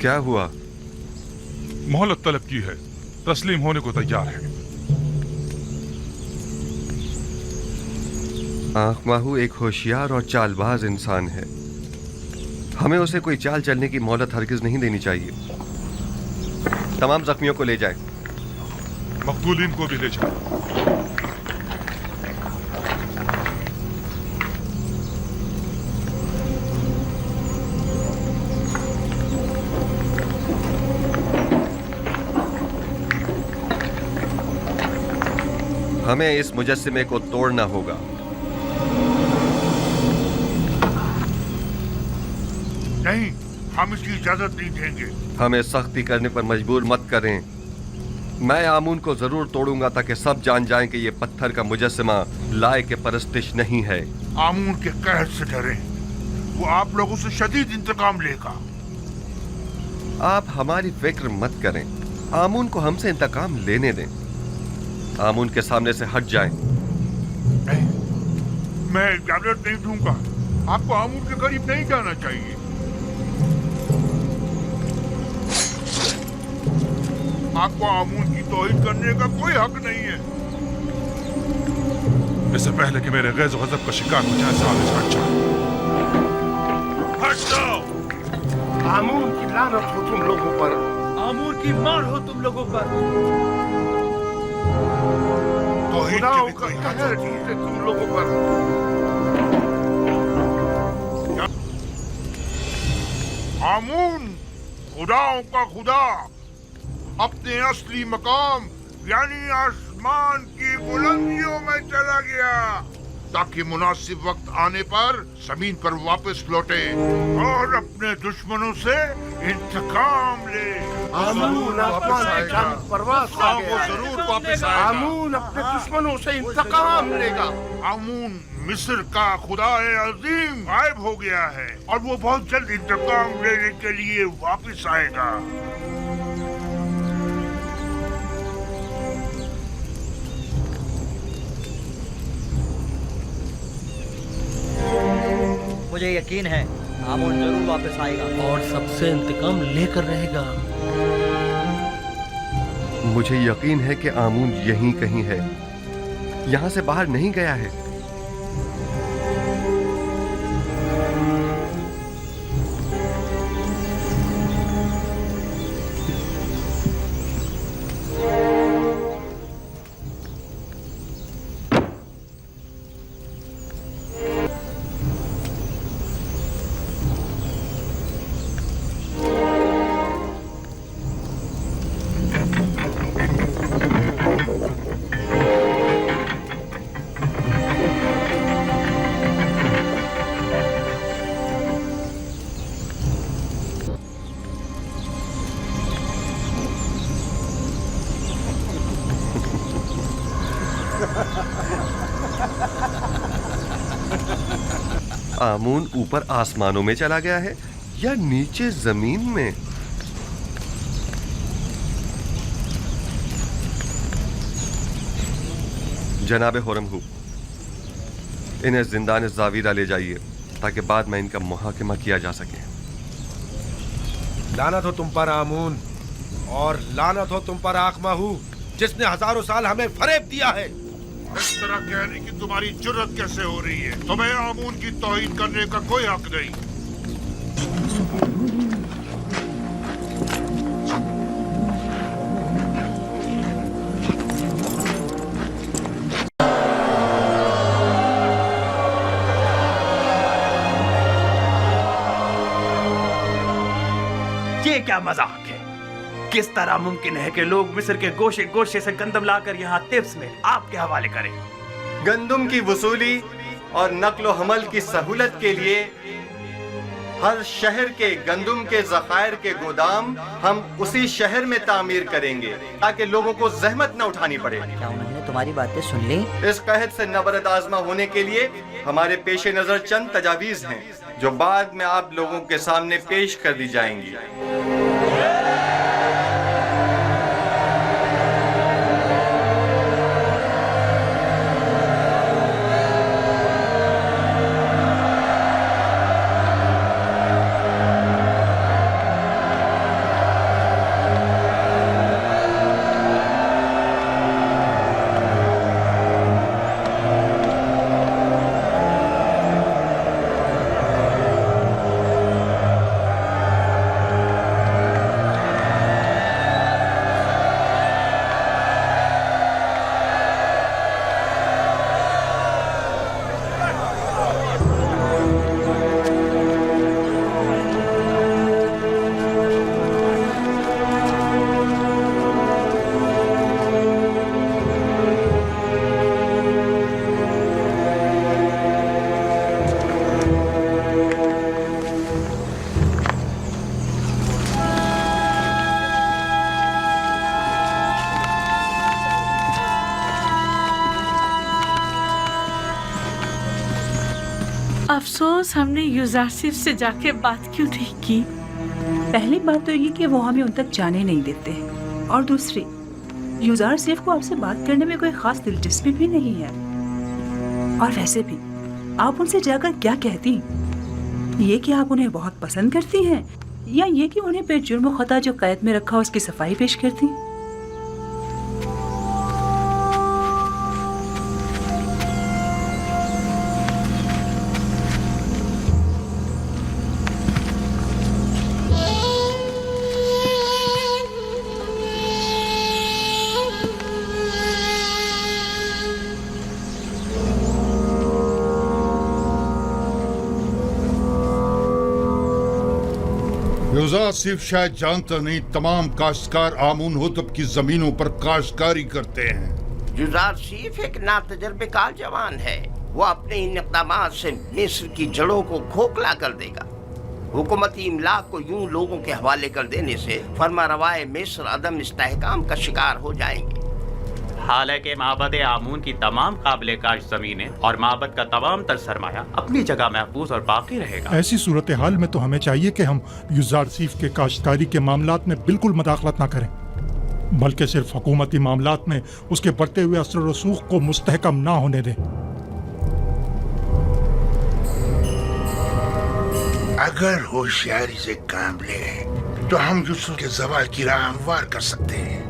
क्या हुआ? मोहलत तलब की है, तस्लीम होने को तैयार है। आंख माहू एक होशियार और चालबाज इंसान है। हमें उसे कोई चाल चलने की मोहलत हरगिज नहीं देनी चाहिए। तमाम जख्मियों को ले जाए। मकतूलीन को भी ले जाए। हमें इस मुजस्सिमे को तोड़ना होगा। नहीं, हम इसकी इजाजत नहीं देंगे। हमें सख्ती करने पर मजबूर मत करें। मैं आमून को जरूर तोड़ूंगा ताकि सब जान जाएं कि ये पत्थर का मुजस्सिमा लायक परस्तिश नहीं है। आमून के कहर से डरें, वो आप लोगों से शदीद इंतकाम लेगा। आप हमारी फिक्र मत करें, आमून को हमसे इंतकाम लेने दें। आमून के सामने से हट जाएं। नहीं, मैं इजाजत नहीं दूंगा। आपको आमून के करीब नहीं जाना चाहिए। आपको आमून की तौहीद करने का कोई हक नहीं है। इससे पहले कि मेरे गैज़ गज़ब का शिकार हो जाए, सामने से हट जाओ। हट जाओ। आमून की लानत हो तुम लोगों पर। आमून की मार हो तुम लोगों पर। खुदाओं का कहर है तुम लोगों पर। आमून खुदाओं का खुदा अपने असली मकाम यानी आसमान की बुलंदियों में चला गया ताकि मुनासिब वक्त आने पर जमीन पर वापस लौटे और अपने दुश्मनों से इंतकाम ले। आमून आसमान की जानब परवाज़ कर गया। वो जरूर वापस आएगा। आमून अपने दुश्मनों से इंतकाम लेगा। आमून मिस्र का खुदाए अजीम गायब हो गया है और वो बहुत जल्द इंतकाम लेने के लिए वापस आएगा। मुझे यकीन है आमून जरूर वापस आएगा और सबसे इंतकाम लेकर रहेगा। मुझे यकीन है कि आमून यहीं कहीं है, यहां से बाहर नहीं गया है। आमून ऊपर आसमानों में चला गया है या नीचे जमीन में? जनाब हुरमहू, इन्हें जिंदान जावीरा ले जाइए ताकि बाद में इनका मुहाकिमा किया जा सके। लानत हो तुम पर आमून, और लानत हो तुम पर आखमाहू, जिसने हजारों साल हमें फरेब दिया है। इस तरह कहने की तुम्हारी जुर्रत कैसे हो रही है? तुम्हें आमून की तौहीन करने का कोई हक नहीं। ये क्या मजाक है? किस तरह मुमकिन है कि लोग मिस्र के गोशे गोशे से गंदम लाकर यहाँ तिब्स में आपके हवाले करें? गंदम की वसूली और नक्लो हमल की सहूलत के लिए हर शहर के गंदम के ज़खायर के गोदाम हम उसी शहर में तामीर करेंगे ताकि लोगों को जहमत न उठानी पड़े। क्या उन्होंने तुम्हारी बातें सुन ली? इस कहत से नबरद आजमा होने के लिए हमारे पेश नजर चंद तजावीज हैं जो बाद में आप लोगों के सामने पेश कर दी जाएंगी। अफसोस हमने यूजारसिफ से जाके बात क्यों नहीं की। पहली बात तो ये कि वो हमें उन तक जाने नहीं देते, और दूसरी यूजारसिफ को आपसे बात करने में कोई खास दिलचस्पी भी नहीं है। और वैसे भी आप उनसे जाकर क्या कहती? ये कि आप उन्हें बहुत पसंद करती हैं, या ये कि उन्हें बेजुर्म खता जो कैद में रखा उसकी सफाई पेश करती? सिर्फ शायद जानता नहीं, तमाम काश्तकार आमून होतब की जमीनों पर काश्तकारी करते हैं। यूजारसिफ एक नातजर्बेकार जवान है। वो अपने इन इक़दामात से मिस्र की जड़ों को खोखला कर देगा। हुकूमती इमलाक को यूं लोगों के हवाले कर देने से फरमारवाए मिस्र अदम इस्तेहकाम का शिकार हो जाएंगे। हालांकि माबद आमून की तमाम काबिल काश जमीनें और माबद का तमाम तर सरमाया अपनी जगह महफूज और बाकी रहेगा। ऐसी सूरत हाल में तो हमें चाहिए कि हम यूजारसिफ के काश्तकारी के मामलात में बिल्कुल मदाखलत ना करें, बल्कि सिर्फ हुकूमती मामलात में उसके बढ़ते हुए असर और रसूख को मुस्तहकम ना होने दें। अगर होशियारी से काम लें तो हम यूसुफ के ज़वाल की राह हमवार कर सकते हैं।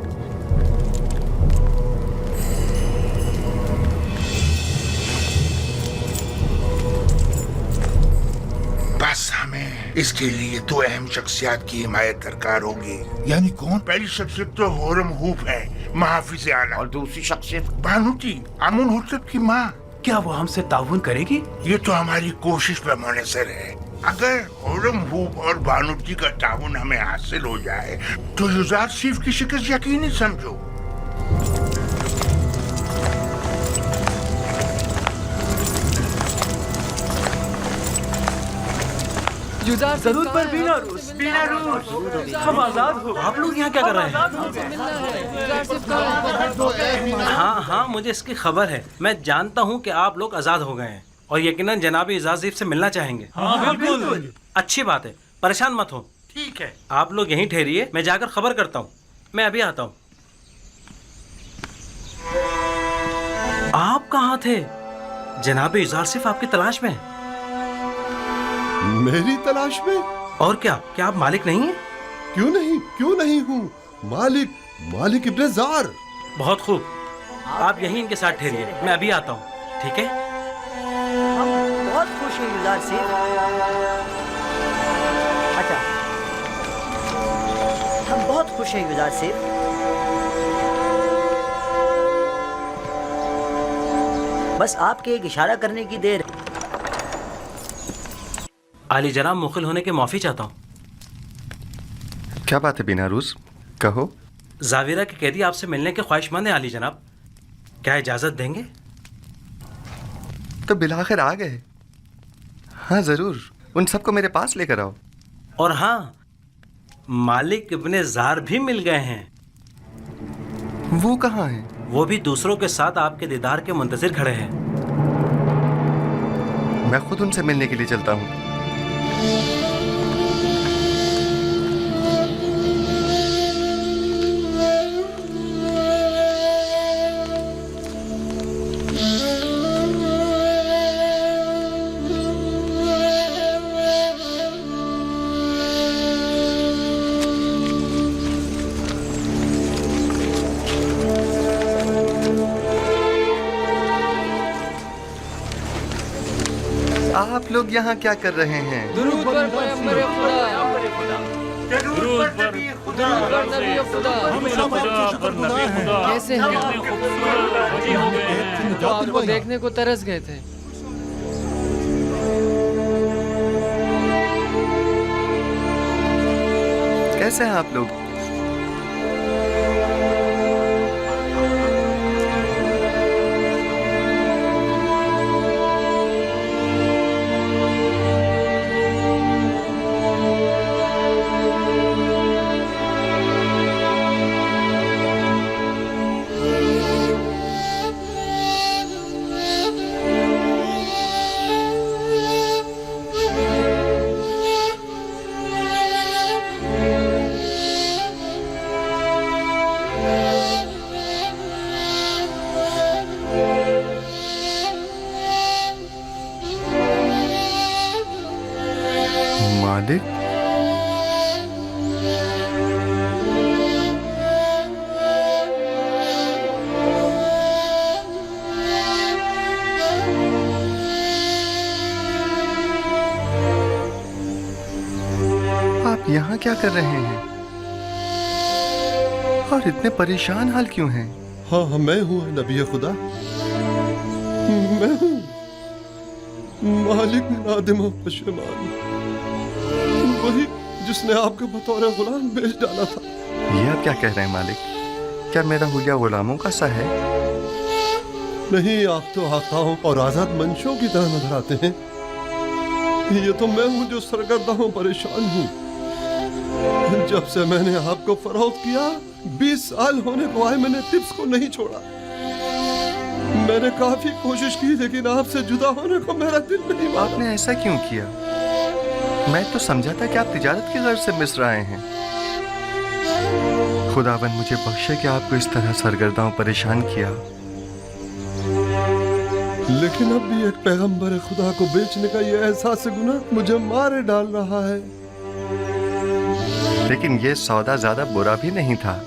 बस हमें इसके लिए दो अहम शख्सियत की हिमायत दरकार होगी। यानी कौन? पहली शख्सियत तो हुरमहूब है, महाफिज आला, और दूसरी शख्सियत बानूती, आमून होतब की माँ। क्या वो हमसे ताउन करेगी? ये तो हमारी कोशिश पर मुनहसर है। अगर हुरमहूब और बानूती का ताउन हमें हासिल हो जाए तो यूजारसिफ की शिकस्त यकीनी समझो। जरूरत पर बिना रूस हम आजाद हो। आप लोग यहाँ क्या कर रहे हैं? हाँ हाँ, मुझे इसकी खबर है। मैं जानता हूँ कि आप लोग आजाद हो गए हैं। اور یقیناً جناب اعزازیف سے ملنا چاہیں گے. ہاں بالکل. اچھی بات ہے, پریشان مت ہو. ٹھیک ہے. آپ لوگ یہیں ٹھہریے, میں جا کر خبر کرتا ہوں. میں ابھی آتا ہوں. آپ کہاں تھے؟ جناب اعزازیف آپ کی تلاش میں. میری تلاش میں؟ اور کیا آپ مالک نہیں ہیں؟ کیوں نہیں ہوں. مالک ابن زار. بہت خوب, آپ یہیں ان کے ساتھ ٹھہریے, میں ابھی آتا ہوں. ٹھیک ہے. ہم بہت خوش ہیں یوزار سیف. اچھا, ہم بہت خوش ہیں یوزار سیف. بس آپ کے ایک اشارہ کرنے کی دیر. عالی جناب, مخل ہونے کے معافی چاہتا ہوں. کیا بات ہے بیناروز, کہو. زاویرہ کے قیدی آپ سے ملنے کے خواہش مند ہیں عالی جناب, کیا اجازت دیں گے؟ تو بالآخر آ گئے. ہاں ضرور, ان سب کو میرے پاس لے کر آؤ. اور ہاں, مالک ابن زار بھی مل گئے ہیں. وہ کہاں ہیں؟ وہ بھی دوسروں کے ساتھ آپ کے دیدار کے منتظر کھڑے ہیں. میں خود ان سے ملنے کے لیے چلتا ہوں. آپ لوگ یہاں کیا کر رہے ہیں؟ درود پر پیغمبر خدا. درود پر نبی خدا. خدا پر نبی خدا. کیسے ہیں؟ جو آپ کو دیکھنے کو ترس گئے تھے. کیسے ہیں آپ لوگ؟ مالک؟ آپ یہاں کیا کر رہے ہیں؟ اور اتنے پریشان حال کیوں ہیں؟ ہاں میں ہوں نبی خدا. میں ہوں مالک نادم و پشیمان, وہی جس نے آپ کو بطور غلام بیچ ڈالا تھا. یہ آپ کیا کہہ رہے ہیں مالک؟ کیا میرا حلیہ غلاموں کا سا ہے؟ نہیں, آپ تو آقاؤں اور آزاد منشوں کی طرح نظر آتے ہیں. یہ تو میں ہوں جو سرگردہ ہوں, پریشان ہوں. جب سے میں نے آپ کو فروخت کیا 20 سال ہونے کو آئے, میں نے ٹپس کو نہیں چھوڑا. میں نے کافی کوشش کی لیکن آپ سے جدا ہونے کو میرا دل نہیں مانا. آپ نے ایسا کیوں کیا؟ میں تو سمجھا تھا کہ آپ تجارت کی غرض سے مصر آئے ہیں. خداوند مجھے بخشے کہ آپ کو اس طرح سرگردہ و پریشان کیا. لیکن اب بھی ایک پیغمبر خدا کو بیچنے کا یہ احساس گناہ مجھے مارے ڈال رہا ہے. لیکن یہ سودا زیادہ برا بھی نہیں تھا.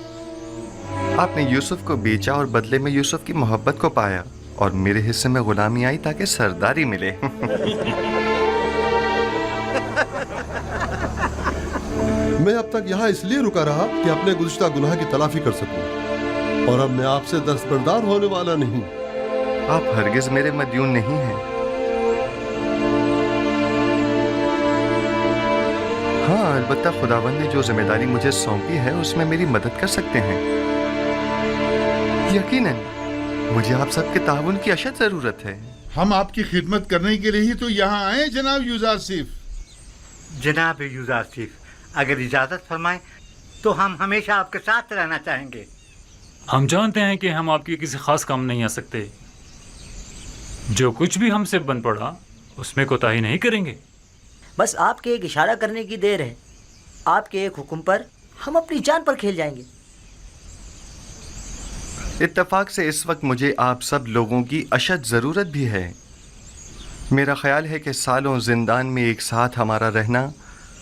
آپ نے یوسف کو بیچا اور بدلے میں یوسف کی محبت کو پایا, اور میرے حصے میں غلامی آئی تاکہ سرداری ملے. میں اب تک یہاں اس لیے رکا رہا کہ اپنے گزشتہ گناہ کی تلافی کر سکوں, اور اب میں آپ سے دستبردار ہونے والا نہیں. آپ ہرگز میرے مدیون نہیں ہیں. ہاں, البتہ خداوند نے جو ذمہ داری مجھے سونپی ہے اس میں میری مدد کر سکتے ہیں. یقیناً مجھے آپ سب کے تعاون کی اشد ضرورت ہے. ہم آپ کی خدمت کرنے کے لیے ہی تو یہاں آئے جناب یوزارسیف. جناب یوزارسیف, اگر اجازت فرمائیں تو ہم ہمیشہ آپ کے ساتھ رہنا چاہیں گے. ہم جانتے ہیں کہ ہم آپ کی کسی خاص کام نہیں آ سکتے, जो कुछ भी हमसे बन पड़ा उसमें कोताही नहीं करेंगे। बस आपके एक इशारा करने की देर है, आपके एक हुक्म पर हम अपनी जान पर खेल जाएंगे। इत्तेफाक से इस वक्त मुझे आप सब लोगों की अशद ज़रूरत भी है। मेरा ख्याल है कि सालों जिंदान में एक साथ हमारा रहना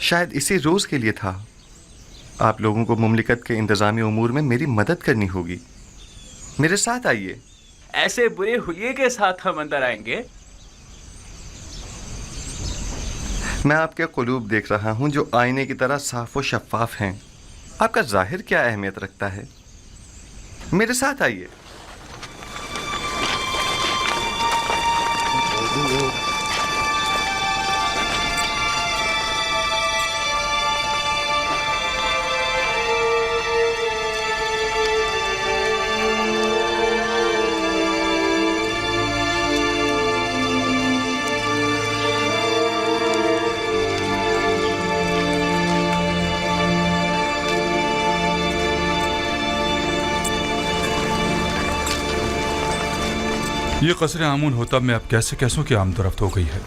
शायद इसी रोज़ के लिए था। आप लोगों को मुमलिकत के इंतज़ामी उमूर में मेरी मदद करनी होगी। मेरे साथ आइए। ऐसे बुरे हुलिये के साथ हम अंदर आएंगे? मैं आपके क़ुलूब देख रहा हूँ जो आईने की तरह साफ व शफ़ाफ हैं। आपका ज़ाहिर क्या अहमियत रखता है? मेरे साथ आइए। ये कसर आमून होतब में अब कैसे कैसों की आमदरफ्त हो गई है।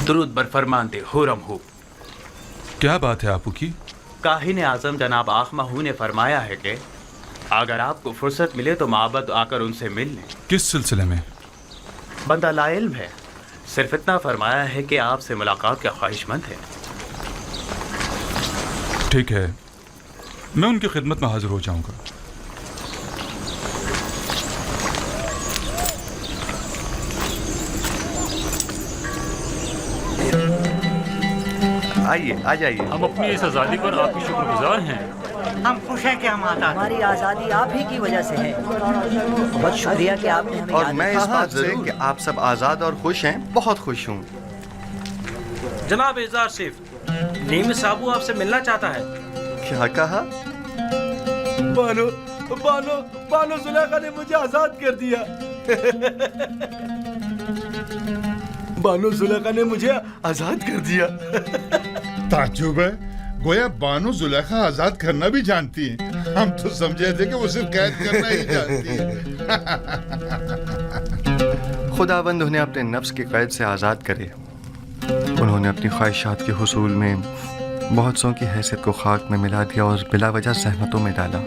दुरूद बर फरमानते हुरम हूब। क्या बात है आपू की? काहिन आज़म जनाब आख महू ने फरमाया है कि अगर आपको फुर्सत मिले तो माबद आकर उनसे मिल लें। किस सिलसिले में? बंदा लाइल्म है, सिर्फ इतना फरमाया है कि आपसे मुलाकात का ख्वाहिशमंद है। ठीक है, मैं उनकी खिदमत में हाजिर हो जाऊंगा। आइए, आ जाइए। हम अपनी इस आज़ादी पर आपकी शुक्रगुजार हैं। हम खुश हैं कि हम आज़ाद। हमारी आज़ादी आप ही की वजह से है। बहुत शुक्रिया कि आपने हमें और याद मैं रखा। इस बात से कि आप सब आज़ाद और खुश हैं बहुत खुश हूँ। जनाब एजार सिफ, नीम साबू आपसे मिलना चाहता है। क्या कहा? बानो बानो बानो जुलेखा ने मुझे आजाद कर दिया। बानो जुलेखा ने मुझे आजाद कर दिया। ताज्जुब है, गोया बानो जुलेखा आजाद करना भी जानती है। हम तो समझे थे कि वो सिर्फ कैद करना ही जानती है। खुदावंद उन्हें अपने नफ्स की कैद से आज़ाद करे। उन्होंने अपनी ख्वाहिशात के हुसूल में बहुत सौ की हैसियत को खाक में मिला दिया और बिला वजह सहमतों में डाला।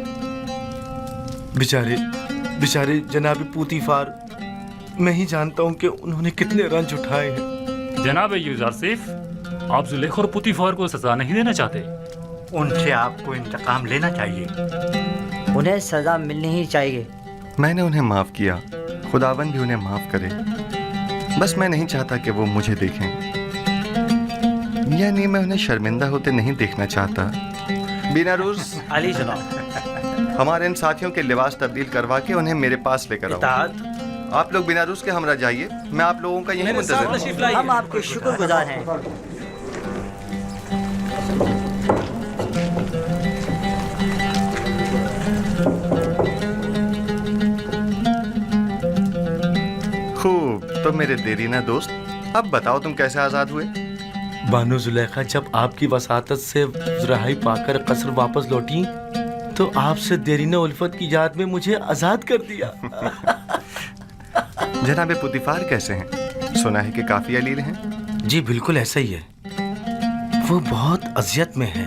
बेचारे बेचारे जनाब पूतीफार, मैं ही जानता हूँ कि उन्होंने कितने रंज उठाए हैं। जनाब यूज़र सिफ, आप जुलेखा और पुतीफार को सजा नहीं देना चाहते? उनसे आपको इंतकाम लेना चाहिए। उन्हें सजा मिलनी ही चाहिए। मैंने उन्हें माफ़ किया, खुदावंद भी उन्हें माफ़ करे। बस मैं नहीं चाहता कि वो मुझे देखें, यानी मैं उन्हें शर्मिंदा होते नहीं देखना चाहता। बीनारूस अली जनाब, हमारे इन साथियों के लिबास तब्दील करवा के उन्हें मेरे पास लेकर आओ। आप लोग बीनारूस के हमरा जाइए, मैं आप लोगों का यही मुंतज़िर हूं। हम आपके शुक्रगुजार हैं। खूब, तो मेरे देरीना दोस्त, अब बताओ तुम कैसे आज़ाद हुए? बानो जुलेखा जब आपकी वसातत से रहाई पाकर कसर वापस लौटी तो आपसे देरीना उल्फत की याद में मुझे आजाद कर दिया। जनाब पुतीफार कैसे हैं? सुना है कि काफी अलील हैं। जी बिल्कुल ऐसा ही है। वो बहुत अजियत में है,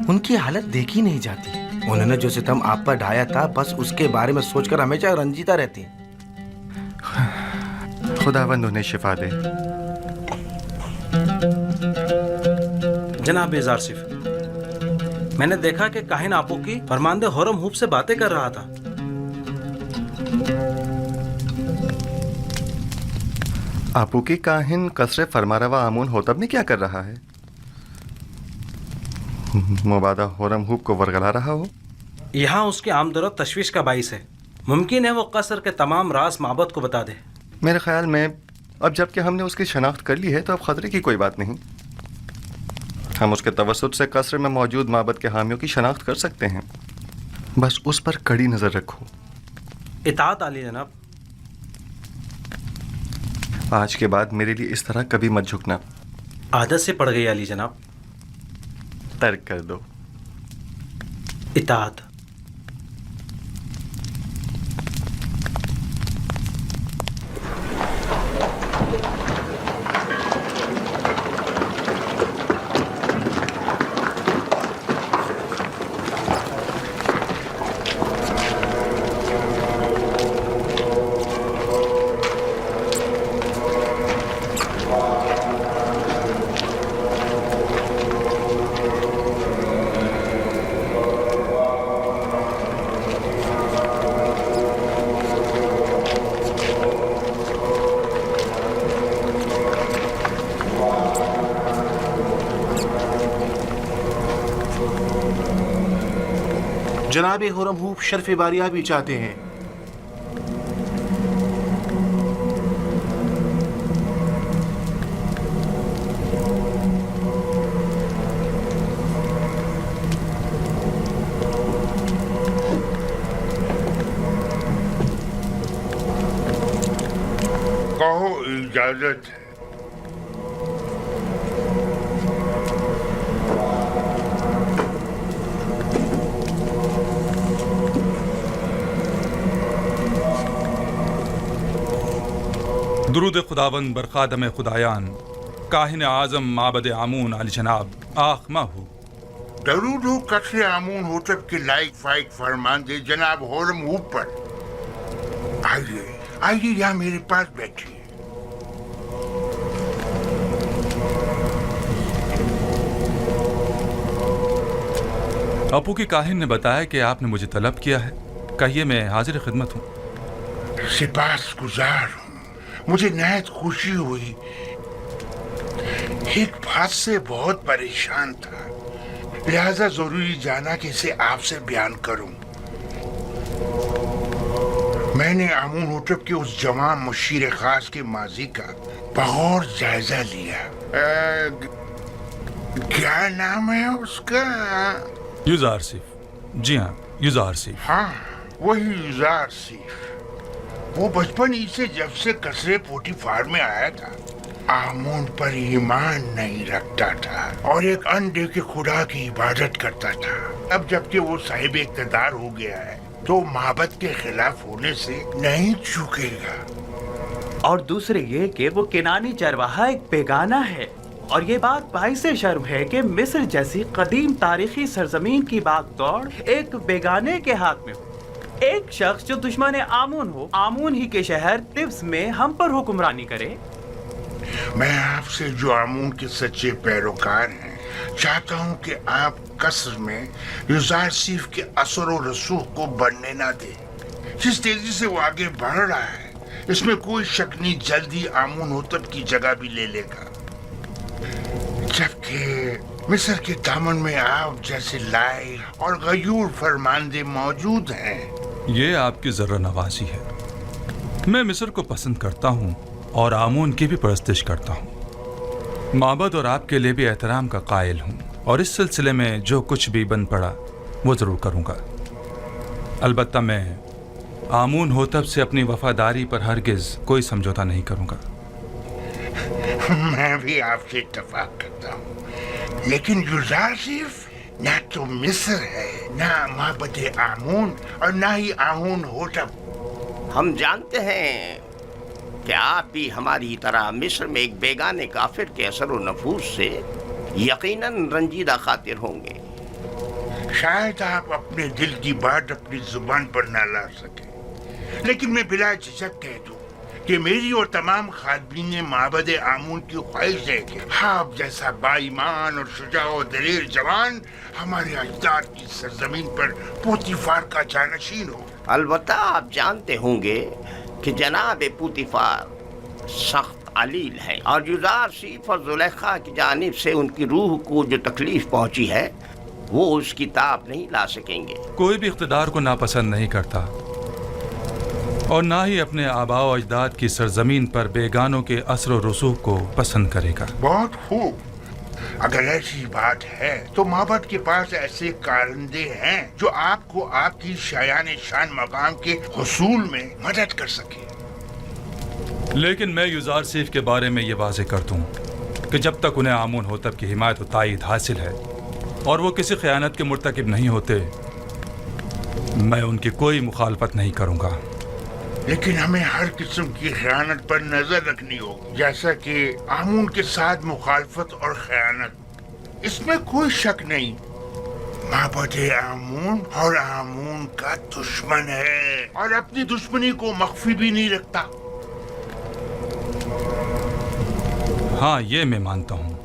उनकी हालत देखी नहीं जाती। उन्होंने जो सितम आप पर ढाया था, बस उसके बारे में सोचकर हमेशा रंजीता रहती हैं। खुदावंद उन्हें शिफा दे। जनाब एजार सिफ, मैंने देखा कि काहिन आपू की फरमानदे हुरम हूब से बातें कर रहा था। आपू की काहिन कसरे फरमारवा आमून होतब में क्या कर रहा है? मुबादा हुरम हूब को वरगला रहा हो। यहाँ उसकी आमदरत तशवीश का बाइस है। मुमकिन है वो कसर के तमाम राज माबद को बता दे। मेरे ख्याल में अब जबकि हमने उसकी शनाख्त कर ली है तो अब खतरे की कोई बात नहीं। हम उसके तवस्सुत से कसर में मौजूद माबद के हामियों की शनाख्त कर सकते हैं। बस उस पर कड़ी नजर रखो। इताअत आली जनाब। आज के बाद मेरे लिए इस तरह कभी मत झुकना। आदत से पड़ गई अली जनाब। तर्क कर दो। इताअत। जनाब हुरम हूफ शर्फ बारिया भी चाहते हैं। कहो इजाजत है। दुरूद खुदावंद बरखादम खुदायान काहिन आज़म माबद आमून अली जनाब आखमा हो। दरूद हो कसरे आमून होतब के लाइक फाइक फरमान दे जनाब होरम ऊपर। आइए आइए यहाँ मेरे पास बैठिए। अपू की काहिन ने बताया कि आपने मुझे तलब किया है। कहिए, मैं हाजिर खिदमत हूँ। सिपास गुजार हूँ। मुझे नहायत खुशी हुई। एक बात से बहुत परेशान था, लिहाजा जरूरी जाना कि इसे आपसे बयान करूं। मैंने आमून होटब के उस जवान मुशीर खास के माजी का बगौर जायजा लिया। क्या नाम है उसका? युजार सिफ। जी हाँ, युजार सिफ। हाँ, वही युजार सिफ। वो बचपन ही से जब से कसरे पोटीफार में आया था, आमून पर ईमान नहीं रखता था और एक अंडे के खुदा की इबादत करता था। अब जबकि वो साहिब इक़्तिदार हो गया है तो माबद के खिलाफ होने से नहीं चूकेगा। और दूसरे ये कि वो किनानी चरवाहा एक बेगाना है। और ये बात बाइसे शर्म है कि मिस्र जैसी कदीम तारीखी सरजमीन की भाग दौड़ एक बेगाने के हाथ में हो। एक शख्स जो दुश्मन आमून हो, आमून ही के शहर तिब्स में हम पर हुक्मरानी करे। मैं आपसे जो आमून के सच्चे पैरोकार हैं चाहता हूँ कि आप कसर में युजार सिफ के असर और रसूख को बढ़ने ना दें। जिस तेजी से वो आगे बढ़ रहा है इसमें कोई शक नहीं, जल्दी आमून होतब की जगह भी ले लेगा। जबकि मिस्र के दामन में आप जैसे लायक और गयूर फरमानदे मौजूद हैं। ये आपकी जर्रा नवाजी है। मैं मिस्र को पसंद करता हूँ और आमून की भी परस्तिश करता हूँ। माबद और आपके लिए भी एहतराम का कायल हूँ और इस सिलसिले में जो कुछ भी बन पड़ा वो ज़रूर करूँगा। अलबत्ता मैं आमून होतब से अपनी वफादारी पर हरगिज़ कोई समझौता नहीं करूँगा। मैं भी आपसे इत्तफाक करता हूँ, लेकिन युजार सिफ ना तो मिस्र है, ना माबद आमून और ना ही आमून होतब। हम जानते हैं कि आप भी हमारी तरह मिस्र में एक बेगाने काफिर के असर व नफूस से यकीनन रंजीदा खातिर होंगे। शायद आप अपने दिल की बात अपनी जुबान पर ना ला सके, लेकिन मैं बिला झिझक कह दूं कि मेरी और तमाम खादमीन माबद आमून की ख्वाहिश है कि आप जैसा बाईमान और शुजा और दलेर जवान हमारे अजदाद की सरजमीन पर पोतीफार का जानशीन हो। अलबत्ता आप जानते होंगे कि जनाब पोतीफार सख्त अलील है और युजार सिफ और जुलेखा की जानिब से उनकी रूह को जो तकलीफ पहुंची है वो उसकी ताप नहीं ला सकेंगे। कोई भी इख्तिदार को नापसंद नहीं करता और ना ही अपने आबा व अजदाद की सरजमीन पर बेगानों के असर व रसूख को पसंद करेगा। बहुत खूब। अगर ऐसी बात है तो माबद के पास ऐसे कारंदे हैं जो आपको आपकी शायान शान मकाम के हुसूल में मदद कर सके। लेकिन मैं युजार सिफ के बारे में ये वाज़ेह कर दूं कि जब तक उन्हें आमून होतब की हिमायत व तायीद हासिल है और वो किसी खयानत के मुर्तकिब नहीं होते, मैं उनकी कोई मुखालफत नहीं करूँगा। लेकिन हमें हर किस्म की खयानत पर नजर रखनी होगी, जैसा कि आमून के साथ मुखालफत और खयानत, इसमें कोई शक नहीं। माबद आमून और आमून का दुश्मन है और अपनी दुश्मनी को मख्फी भी नहीं रखता। हाँ, ये मैं मानता हूँ।